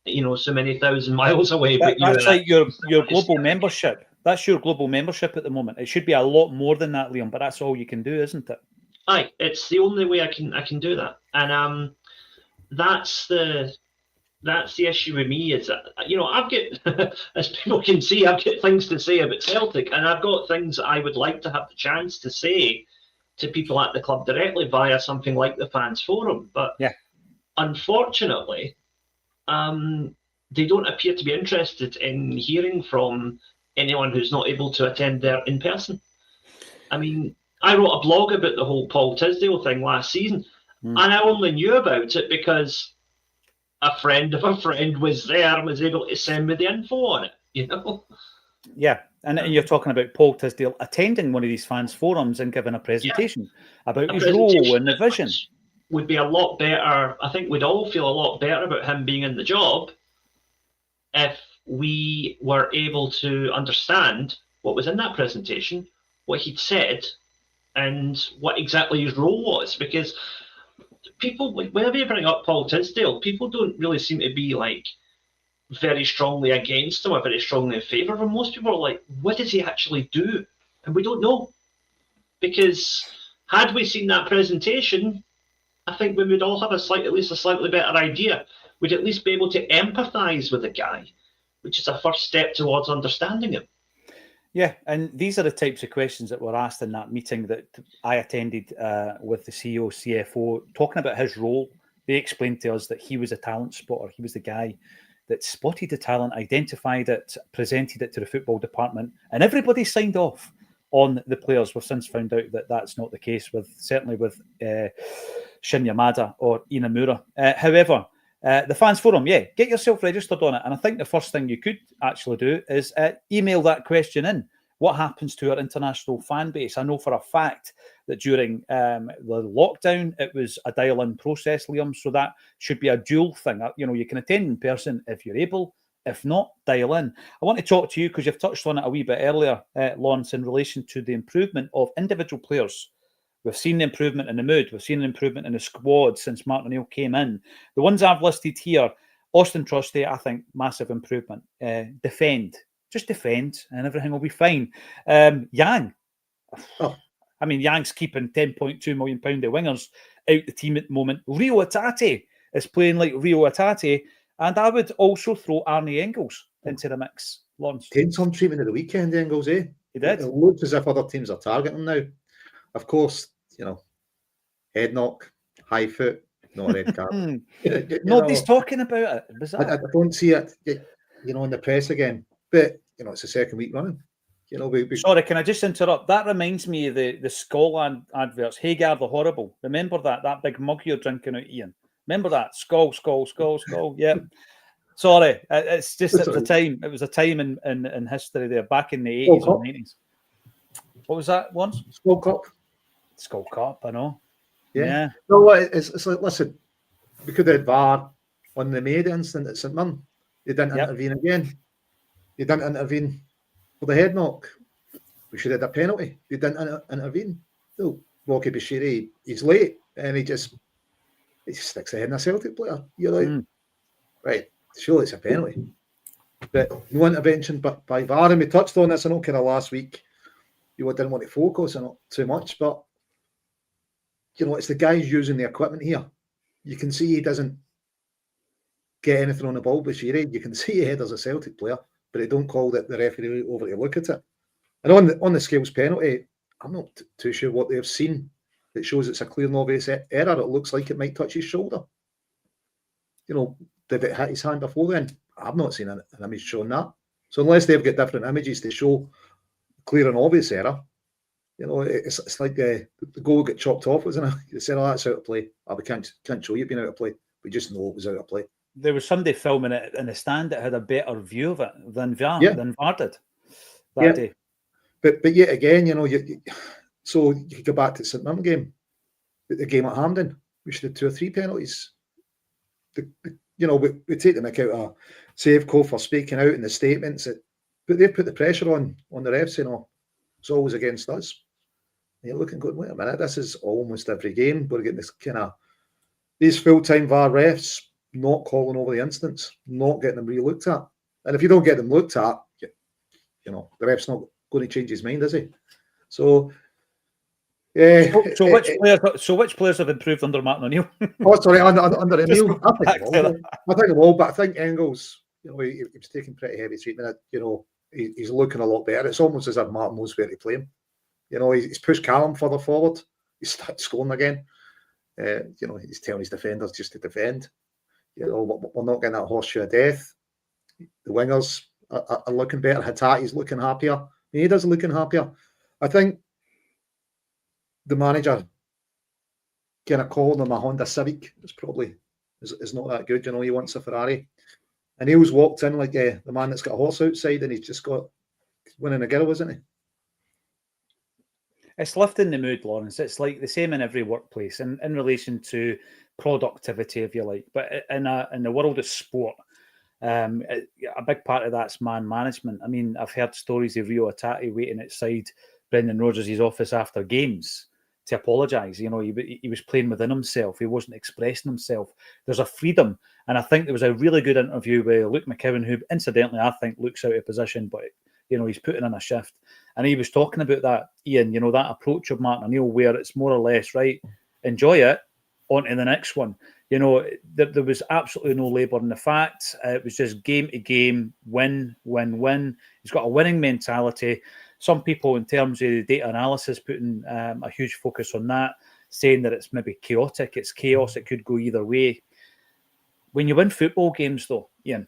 so many thousand miles away. That's like your global membership. That's your global membership at the moment. It should be a lot more than that, Liam, but that's all you can do, isn't it? Aye, it's the only way I can do that, and that's the issue with me. Is that I've got, as people can see, I've got things to say about Celtic, and I've got things that I would like to have the chance to say to people at the club directly via something like the Fans Forum. But yeah, unfortunately, they don't appear to be interested in hearing from anyone who's not able to attend there in person. I mean, I wrote a blog about the whole Paul Tisdale thing last season, and I only knew about it because a friend of a friend was there and was able to send me the info on it, Yeah, and you're talking about Paul Tisdale attending one of these Fans Forums and giving a presentation about his role and the vision. Would be a lot better. I think we'd all feel a lot better about him being in the job if we were able to understand what was in that presentation, what he'd said, and what exactly his role was, because people, whenever you bring up Paul Tisdale, people don't really seem to be like very strongly against him or very strongly in favour of him. Most people are like, what does he actually do? And we don't know, because had we seen that presentation, I think we would all have at least a slightly better idea. We'd at least be able to empathise with the guy, which is a first step towards understanding him. Yeah, and these are the types of questions that were asked in that meeting that I attended with the CEO, CFO, talking about his role. They explained to us that he was a talent spotter. He was the guy that spotted the talent, identified it, presented it to the football department, and everybody signed off on the players. We've since found out that that's not the case, certainly with Shin Yamada or Inamura. However, the fans forum, get yourself registered on it. And I think the first thing you could actually do is email that question in. What happens to our international fan base? I know for a fact that during the lockdown, it was a dial-in process, Liam. So that should be a dual thing. You can attend in person if you're able. If not, dial in. I want to talk to you because you've touched on it a wee bit earlier, Lawrence, in relation to the improvement of individual players. We've seen the improvement in the mood. We've seen an improvement in the squad since Martin O'Neill came in. The ones I've listed here, Austin Trusty, I think, massive improvement. Defend. Just defend and everything will be fine. Yang. I mean, Yang's keeping £10.2 million of wingers out the team at the moment. Rio Hatate is playing like Rio Hatate. And I would also throw Arnie Engels into the mix, Lawrence. Taking some treatment at the weekend, Engels, eh? He did. It looks as if other teams are targeting him now. Of course, head knock, high foot, not a red card. Nobody's talking about it. I don't see it, in the press again. But, it's the second week running. Sorry, can I just interrupt? That reminds me of the Skull adverts. Hagar the Horrible. Remember that big mug you're drinking out, Ian? Remember that? Skull. Yeah. Sorry, it's just it was a time in history there, back in the 80s or 90s. What was that once? Skull Cup, I know. Yeah. No, it's like, listen, we could have VAR on the Maid incident at St Mirren. They didn't intervene again. They didn't intervene for the head knock. We should have had a penalty. They didn't intervene. No, Rocky Bashiri, he's late and he just sticks the head in a Celtic player. You're like, right, surely it's a penalty. But no intervention by VAR. And we touched on this, I know, kind of last week. You didn't want to focus on it too much, but it's the guys using the equipment here. You can see he doesn't get anything on the ball, Bashiri. You can see he headers a Celtic player, but they don't call the referee over to look at it. And on the Scales penalty, I'm not too sure what they've seen that shows it's a clear and obvious error. It looks like it might touch his shoulder. Did it hit his hand before then? I've not seen an image showing that. So unless they've got different images to show clear and obvious error, it's like the goal got chopped off, wasn't it? They said, that's out of play. We can't show you being out of play. We just know it was out of play. There was somebody filming it in the stand that had a better view of it than VAR did that day. But yet again, so you could go back to the St Mirren game, the game at Hampden. We should have 2 or 3 penalties. We take them out of Safeco for speaking out in the statements, but they've put the pressure on the refs, it's always against us. And you're looking good, wait a minute, this is almost every game. We're getting this these full-time VAR refs not calling over the incidents, not getting them re-looked at. And if you don't get them looked at, the ref's not going to change his mind, is he? So, so which players have improved under Martin O'Neill? Under O'Neill, I think them all, but I think Engels, he was taking pretty heavy treatment. He's looking a lot better. It's almost as if Martin knows where to play him. He's pushed Callum further forward. He's started scoring again. He's telling his defenders just to defend. We're not getting that horseshoe of death. The wingers are looking better. Hatate's looking happier. Maeda's looking happier. I think the manager kind of calling him a Honda Civic is not that good. He wants a Ferrari. And Neil's walked in like the man that's got a horse outside and he's just got winning a girl, isn't he? It's lifting the mood, Lawrence. It's like the same in every workplace in relation to productivity, if you like. But in the world of sport, a big part of that's man management. I mean, I've heard stories of Rio Hatate waiting outside Brendan Rodgers' office after games to apologise. He was playing within himself. He wasn't expressing himself. There's a freedom. And I think there was a really good interview with Luke McKeown, who incidentally I think looks out of position, but he's putting in a shift. And he was talking about that, Ian, that approach of Martin O'Neill where it's more or less, right, enjoy it, on to the next one. There was absolutely no labour in the fact. It was just game to game, win, win, win. He's got a winning mentality. Some people, in terms of data analysis, putting a huge focus on that, saying that it's maybe chaotic. It's chaos. It could go either way. When you win football games, though, Ian,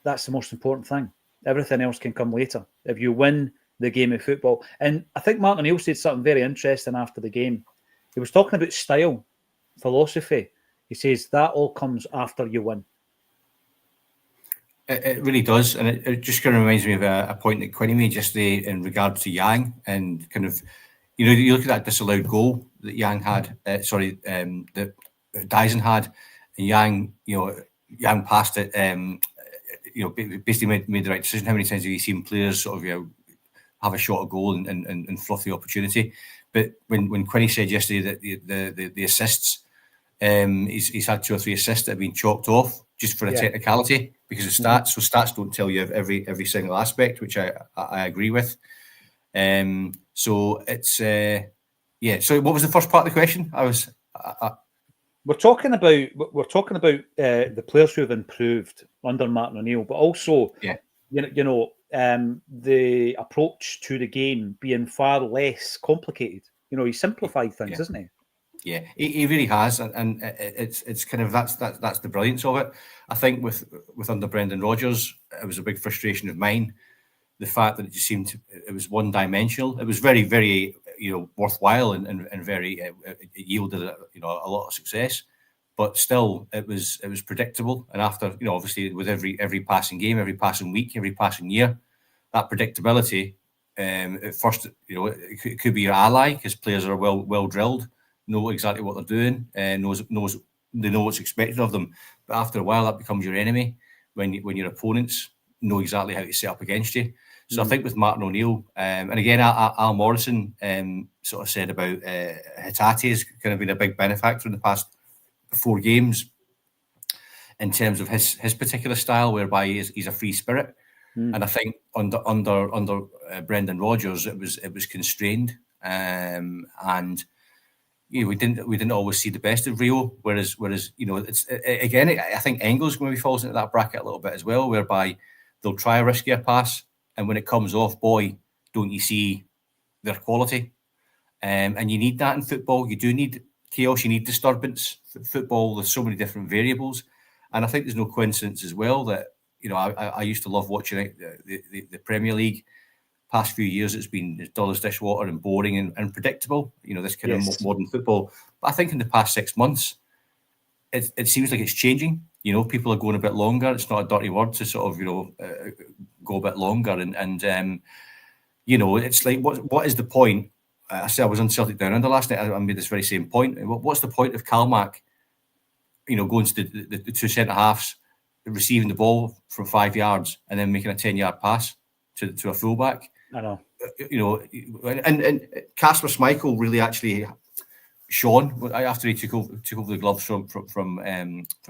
that's the most important thing. Everything else can come later. If you win the game of football. And I think Martin O'Neill said something very interesting after the game. He was talking about style, philosophy. He says that all comes after you win. It really does. And it just kind of reminds me of a point that Quinny made yesterday in regards to Yang and kind of, you look at that disallowed goal that Yang had, that Dyson had, and Yang passed it, basically made the right decision. How many times have you seen players sort of, have a shot at goal and fluff the opportunity? But when Quinny said yesterday that the assists, he's had 2 or 3 assists that have been chalked off just for a technicality because of stats. So stats don't tell you every single aspect, which I agree with. So it's So what was the first part of the question? We're talking about the players who have improved under Martin O'Neill, but also the approach to the game being far less complicated. He simplified things, isn't he? Yeah, he really has, and it's kind of that's the brilliance of it. I think with under Brendan Rodgers, it was a big frustration of mine, the fact that it just seemed it was one dimensional. It was very, very worthwhile and very it yielded a lot of success, but still it was predictable. And after obviously with every passing game, every passing week, every passing year, that predictability at first it could be your ally because players are well drilled, know exactly what they're doing, and they know what's expected of them. But after a while, that becomes your enemy when your opponents know exactly how to set up against you. So I think with Martin O'Neill, and again, Al Morrison sort of said about Hatate has kind of been a big benefactor in the past 4 games in terms of his particular style, whereby he's a free spirit. And I think under Brendan Rodgers, it was constrained, and we didn't always see the best of Rio. Whereas it's again, I think Engels maybe falls into that bracket a little bit as well, whereby they'll try a riskier pass, and when it comes off, boy, don't you see their quality? And you need that in football. You do need chaos. You need disturbance. Football, there's so many different variables, and I think there's no coincidence as well that I used to love watching the Premier League. Past few years, it's been dull as dishwater and boring and predictable. This kind of modern football. But I think in the past 6 months, it seems like it's changing. People are going a bit longer. It's not a dirty word to sort of go a bit longer, and it's like what is the point? I said I was on Celtic Down Under last night. I made this very same point. What's the point of Calmac? Going to the 2 centre halves, receiving the ball from 5 yards, and then making a 10-yard pass to a fullback. I know. And Kasper Schmeichel really actually shone after he took over the gloves from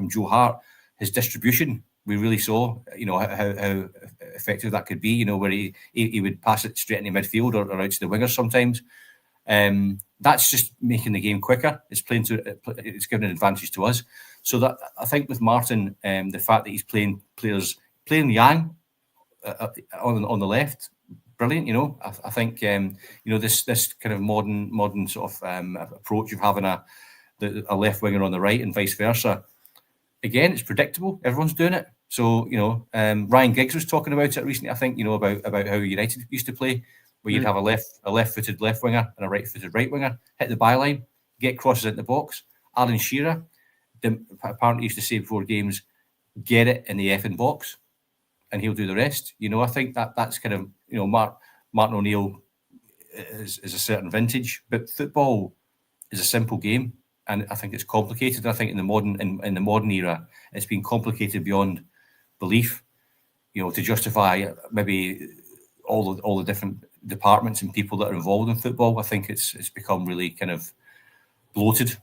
Joe Hart. His distribution, we really saw, how effective that could be. Where he would pass it straight into midfield or out to the wingers sometimes. That's just making the game quicker. It's giving an advantage to us. So that I think with Martin, the fact that he's playing Yang on the left, brilliant. I think this kind of modern sort of approach of having a left winger on the right and vice versa. Again, it's predictable. Everyone's doing it. So Ryan Giggs was talking about it recently. I think about how United used to play, where you'd have a left-footed left winger and a right-footed right winger, hit the byline, get crosses into the box. Alan Shearer apparently used to say before games, get it in the effing box, and he'll do the rest. I think that's kind of Martin O'Neill is a certain vintage, but football is a simple game, and I think it's complicated. I think in the modern era, it's been complicated beyond belief. To justify maybe all the different departments and people that are involved in football. I think it's become really kind of bloated.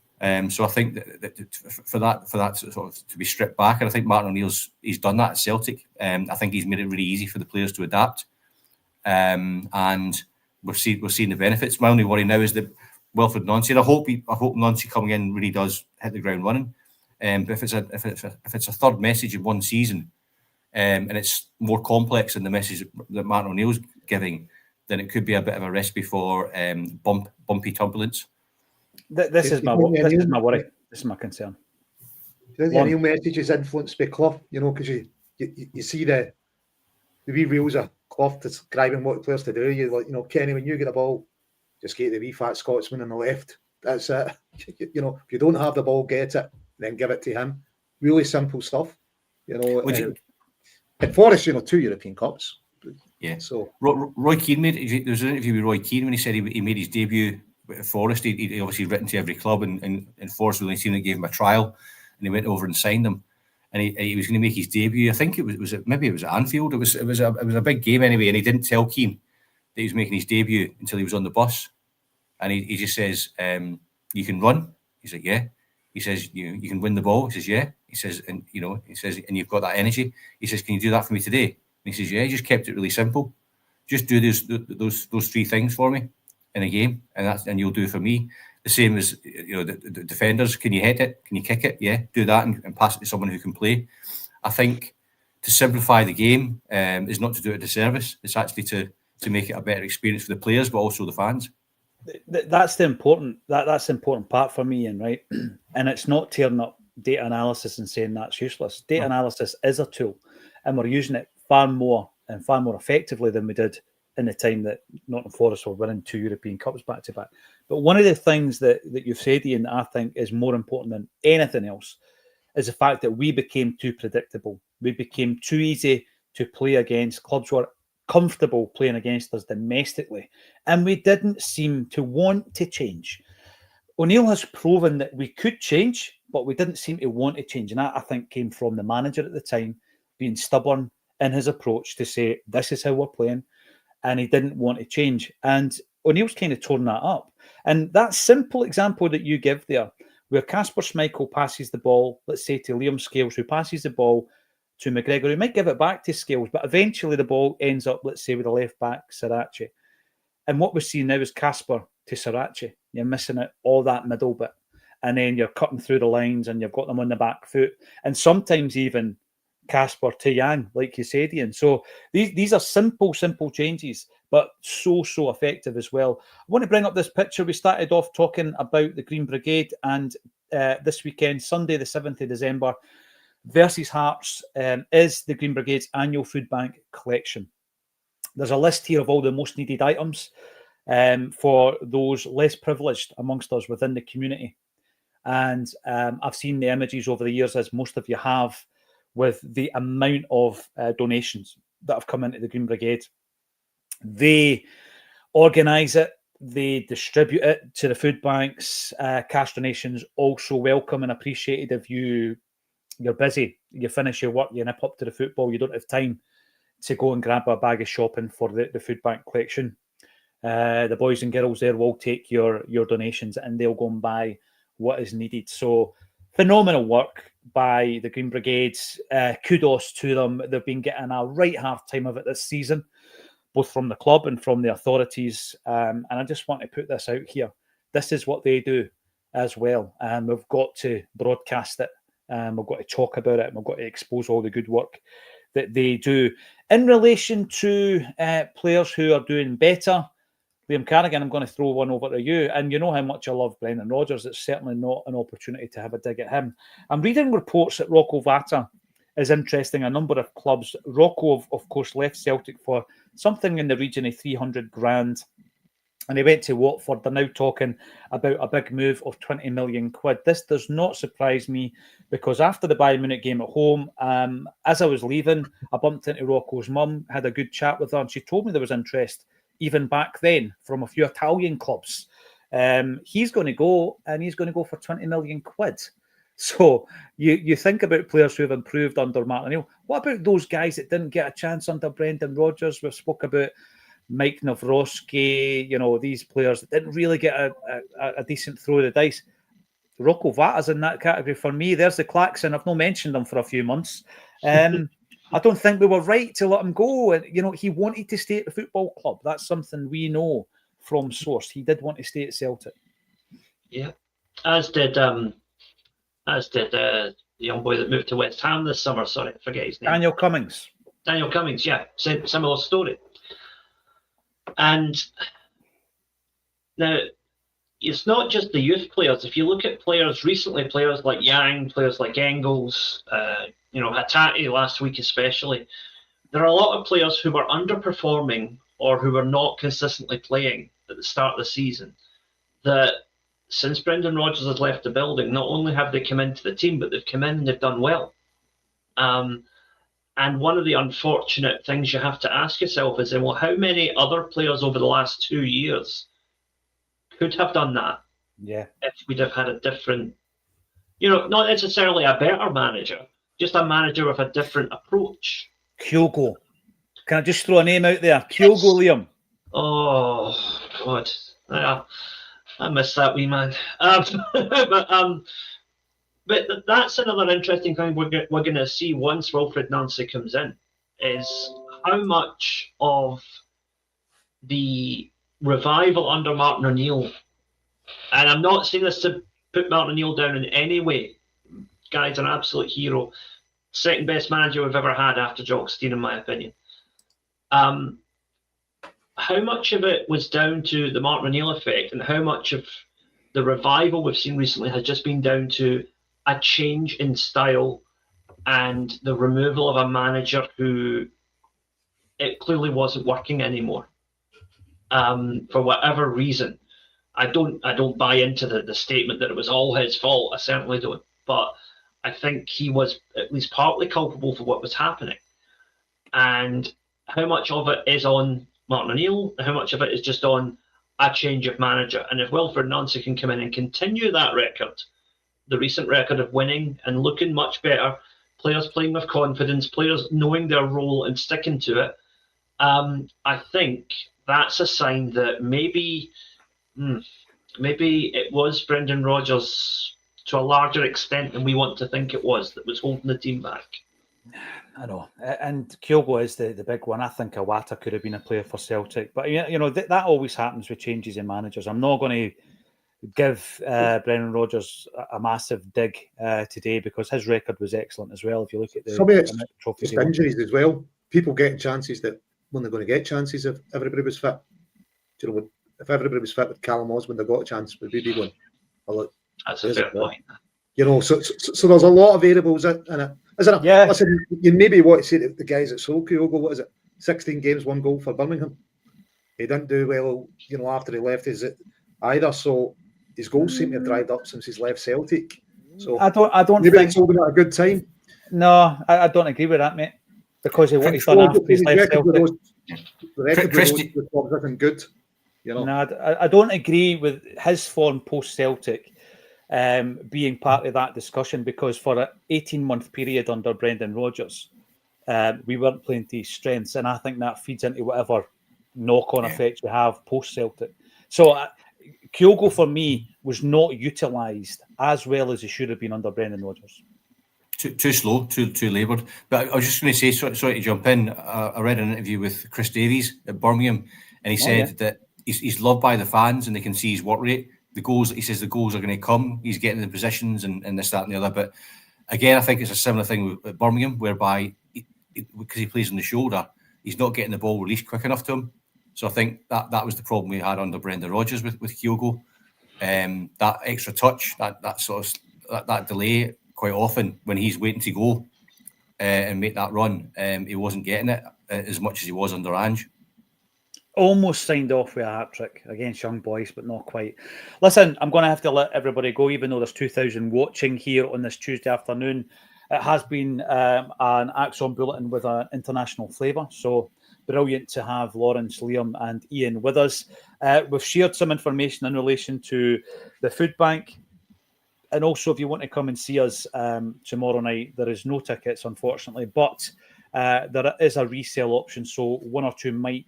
So I think that for that sort of to be stripped back, and I think Martin he's done that at Celtic. I think he's made it really easy for the players to adapt, and we're seeing the benefits. My only worry now is that Wilfred Nancy. And I hope Nancy coming in really does hit the ground running. But if it's a third message in one season, and it's more complex than the message that Martin O'Neill's giving, then it could be a bit of a recipe for bumpy turbulence. This is my worry. This is my concern. Do you think the O'Neill message is influenced by Clough? You know, because you see the wee reels of Clough describing what players to do. You like, you know, Kenny, when you get a ball, just get the wee fat Scotsman on the left. That's it. You know, if you don't have the ball, get it, then give it to him. Really simple stuff. You know, at Forest, you know, 2 European Cups. Yeah. So Roy Keane there was an interview with Roy Keane when he said he made his debut at Forest. He obviously written to every club, and Forest really seen it, gave him a trial, and he went over and signed him. And he was going to make his debut. I think it was at Anfield. It was a big game anyway, and he didn't tell Keane that he was making his debut until he was on the bus. And he just says, "You can run." He's like, "Yeah." He says, "You can win the ball." He says, "Yeah." He says, "And and you've got that energy." He says, "Can you do that for me today?" And he says, "Yeah." He just kept it really simple. Just do those 3 things for me in a game, and you'll do it for me. The same as the defenders. Can you hit it? Can you kick it? Yeah, do that and pass it to someone who can play. I think to simplify the game is not to do it a disservice. It's actually to make it a better experience for the players, but also the fans. That's the important part for me, Ian, right? And it's not tearing up data analysis and saying that's useless. Data analysis is a tool, and we're using it far more effectively than we did in the time that Nottingham Forest were winning 2 European Cups back to back. But one of the things that you've said, Ian, that I think is more important than anything else is the fact that we became too predictable. We became too easy to play against. Clubs were comfortable playing against us domestically, and we didn't seem to want to change. O'Neill has proven that we could change, but we didn't seem to want to change. And that, I think, came from the manager at the time being stubborn in his approach to say, this is how we're playing. And he didn't want to change. And O'Neill's kind of torn that up. And that simple example that you give there, where Kasper Schmeichel passes the ball, let's say to Liam Scales, who passes the ball to McGregor, who might give it back to Scales, but eventually the ball ends up, let's say, with the left back, Sirachi. And what we're seeing now is Kasper to Sirachi. You're missing it, all that middle bit. And then you're cutting through the lines and you've got them on the back foot. And sometimes even Kasper to Yang, like you said, Ian. So these are simple changes, but so effective as well. I want to bring up this picture. We started off talking about the Green Brigade, and this weekend, Sunday, the 7th of December, versus Hearts is the Green Brigade's annual food bank collection. There's a list here of all the most needed items for those less privileged amongst us within the community. And I've seen the images over the years, as most of you have, with the amount of donations that have come into the Green Brigade. They organise it, they distribute it to the food banks. Cash donations also welcome and appreciated. If you're busy, you finish your work, you nip up to the football, you don't have time to go and grab a bag of shopping for the food bank collection. The boys and girls there will take your donations and they'll go and buy what is needed. So phenomenal work by the Green Brigades. Kudos to them. They've been getting a right hard time of it this season, both from the club and from the authorities. And I just want to put this out here. This is what they do as well. And we've got to broadcast it. We've got to talk about it. And we've got to expose all the good work that they do. In relation to players who are doing better, Liam Carrigan, I'm going to throw one over to you. And you know how much I love Brendan Rodgers. It's certainly not an opportunity to have a dig at him. I'm reading reports that Rocco Vata is interesting a number of clubs. Rocco, of course, left Celtic for something in the region of 300 grand. And he went to Watford. They're now talking about a big move of 20 million quid. This does not surprise me, because after the Bayern Munich game at home, as I was leaving, I bumped into Rocco's mum, had a good chat with her, and she told me there was interest even back then from a few Italian clubs. He's going to go, and he's going to go for 20 million quid. So you think about players who have improved under Martin O'Neill. What about those guys that didn't get a chance under Brendan Rodgers? We've spoke about Mike Nawrocki, these players that didn't really get a decent throw of the dice. Rocco Vata's in that category for me. There's the klaxon. I've not mentioned him for a few months. I don't think we were right to let him go. And, he wanted to stay at the football club. That's something we know from source. He did want to stay at Celtic. Yeah, as did the young boy that moved to West Ham this summer. Sorry, I forget his name. Daniel Cummings, yeah, similar story. And now, it's not just the youth players. If you look at players recently, players like Yang, players like Engels, Hatate last week especially, there are a lot of players who were underperforming or who were not consistently playing at the start of the season that since Brendan Rodgers has left the building, not only have they come into the team, but they've come in and they've done well. And one of the unfortunate things you have to ask yourself is, well, how many other players over the last 2 years could have done that? Yeah. If we'd have had a different, not necessarily a better manager, just a manager with a different approach. Kyogo. Can I just throw a name out there? Kyogo, Liam. Oh, God. I miss that wee man. But that's another interesting thing we're going to see once Wilfred Nancy comes in, is how much of the revival under Martin O'Neill, and I'm not saying this to put Martin O'Neill down in any way. Guy's an absolute hero. Second best manager we've ever had after Jock Stein, in my opinion. How much of it was down to the Martin O'Neill effect, and how much of the revival we've seen recently has just been down to a change in style and the removal of a manager who it clearly wasn't working anymore for whatever reason. I don't buy into the statement that it was all his fault. I certainly don't. But I think he was at least partly culpable for what was happening. And how much of it is on Martin O'Neill, how much of it is just on a change of manager? And if Wilfred Nancy can come in and continue that record, the recent record of winning and looking much better, players playing with confidence, players knowing their role and sticking to it, I think that's a sign that maybe it was Brendan Rodgers to a larger extent than we want to think it was that was holding the team back. I know, and Kyogo is the big one. I think Iwata could have been a player for Celtic, but that always happens with changes in managers. I'm not going to give Brendan Rodgers a massive dig today because his record was excellent as well. If you look at the trophy, just injuries as well. People getting chances that when they're going to get chances if everybody was fit. If everybody was fit with Callum Osmond, they got a chance. Would we be going? Oh, look, that's a fair point. So there's a lot of variables in it. Isn't it? Yeah. Listen, you maybe want to say to the guys at Soul Kyogo, what is it? 16 games, 1 goal for Birmingham. He didn't do well, after he left either. So his goals seem to have dried up since he's left Celtic. So I don't maybe think it's holding at a good time. No, I don't agree with that, mate. Because of what he's done after he's left Celtic. The record with clubs isn't good. No, I don't agree with his form post-Celtic being part of that discussion, because for an 18-month period under Brendan Rodgers, we weren't playing to his strengths, and I think that feeds into whatever knock-on effects we have post-Celtic. So Kyogo, for me, was not utilised as well as he should have been under Brendan Rodgers. Too slow, too laboured. But I was just going to say, sorry to jump in, I read an interview with Chris Davies at Birmingham, and he said that he's loved by the fans and they can see his work rate. He says the goals are going to come. He's getting the positions and this, that and the other. But again, I think it's a similar thing with Birmingham, whereby because he plays on the shoulder, he's not getting the ball released quick enough to him. So I think that was the problem we had under Brendan Rodgers with Kyogo. That extra touch, that sort of that delay, quite often when he's waiting to go and make that run, he wasn't getting it as much as he was under Ange. Almost signed off with a hat-trick against Young Boys, but not quite. Listen, I'm going to have to let everybody go, even though there's 2,000 watching here on this Tuesday afternoon. It has been an Acsom bulletin with an international flavour, so brilliant to have Lawrence, Liam and Ian with us. We've shared some information in relation to the food bank, and also if you want to come and see us tomorrow night, there is no tickets, unfortunately, but there is a resale option, so one or two might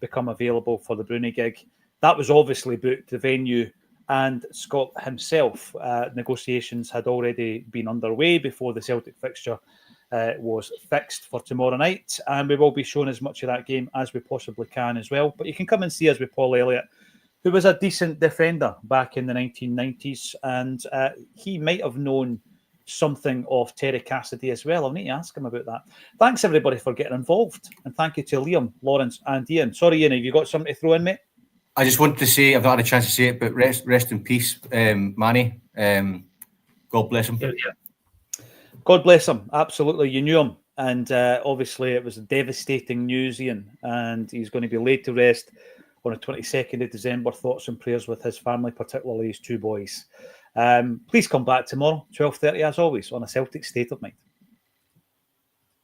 become available for the Brunei gig. That was obviously booked, the venue, and Scott himself. Negotiations had already been underway before the Celtic fixture was fixed for tomorrow night, and we will be showing as much of that game as we possibly can as well. But you can come and see us with Paul Elliott, who was a decent defender back in the 1990s, and he might have known something of Terry Cassidy as well. I'll need to ask him about that. Thanks everybody for getting involved, and thank you to Liam, Lawrence and Ian. Sorry Ian, have you got something to throw in, mate? I just wanted to say, I've not had a chance to say it, but rest in peace, Manny. God bless him. Yeah. God bless him. Absolutely. You knew him. And obviously it was devastating news, Ian. And he's going to be laid to rest on the 22nd of December. Thoughts and prayers with his family, particularly his two boys. Please come back tomorrow, 12:30 as always, on A Celtic State of Mind.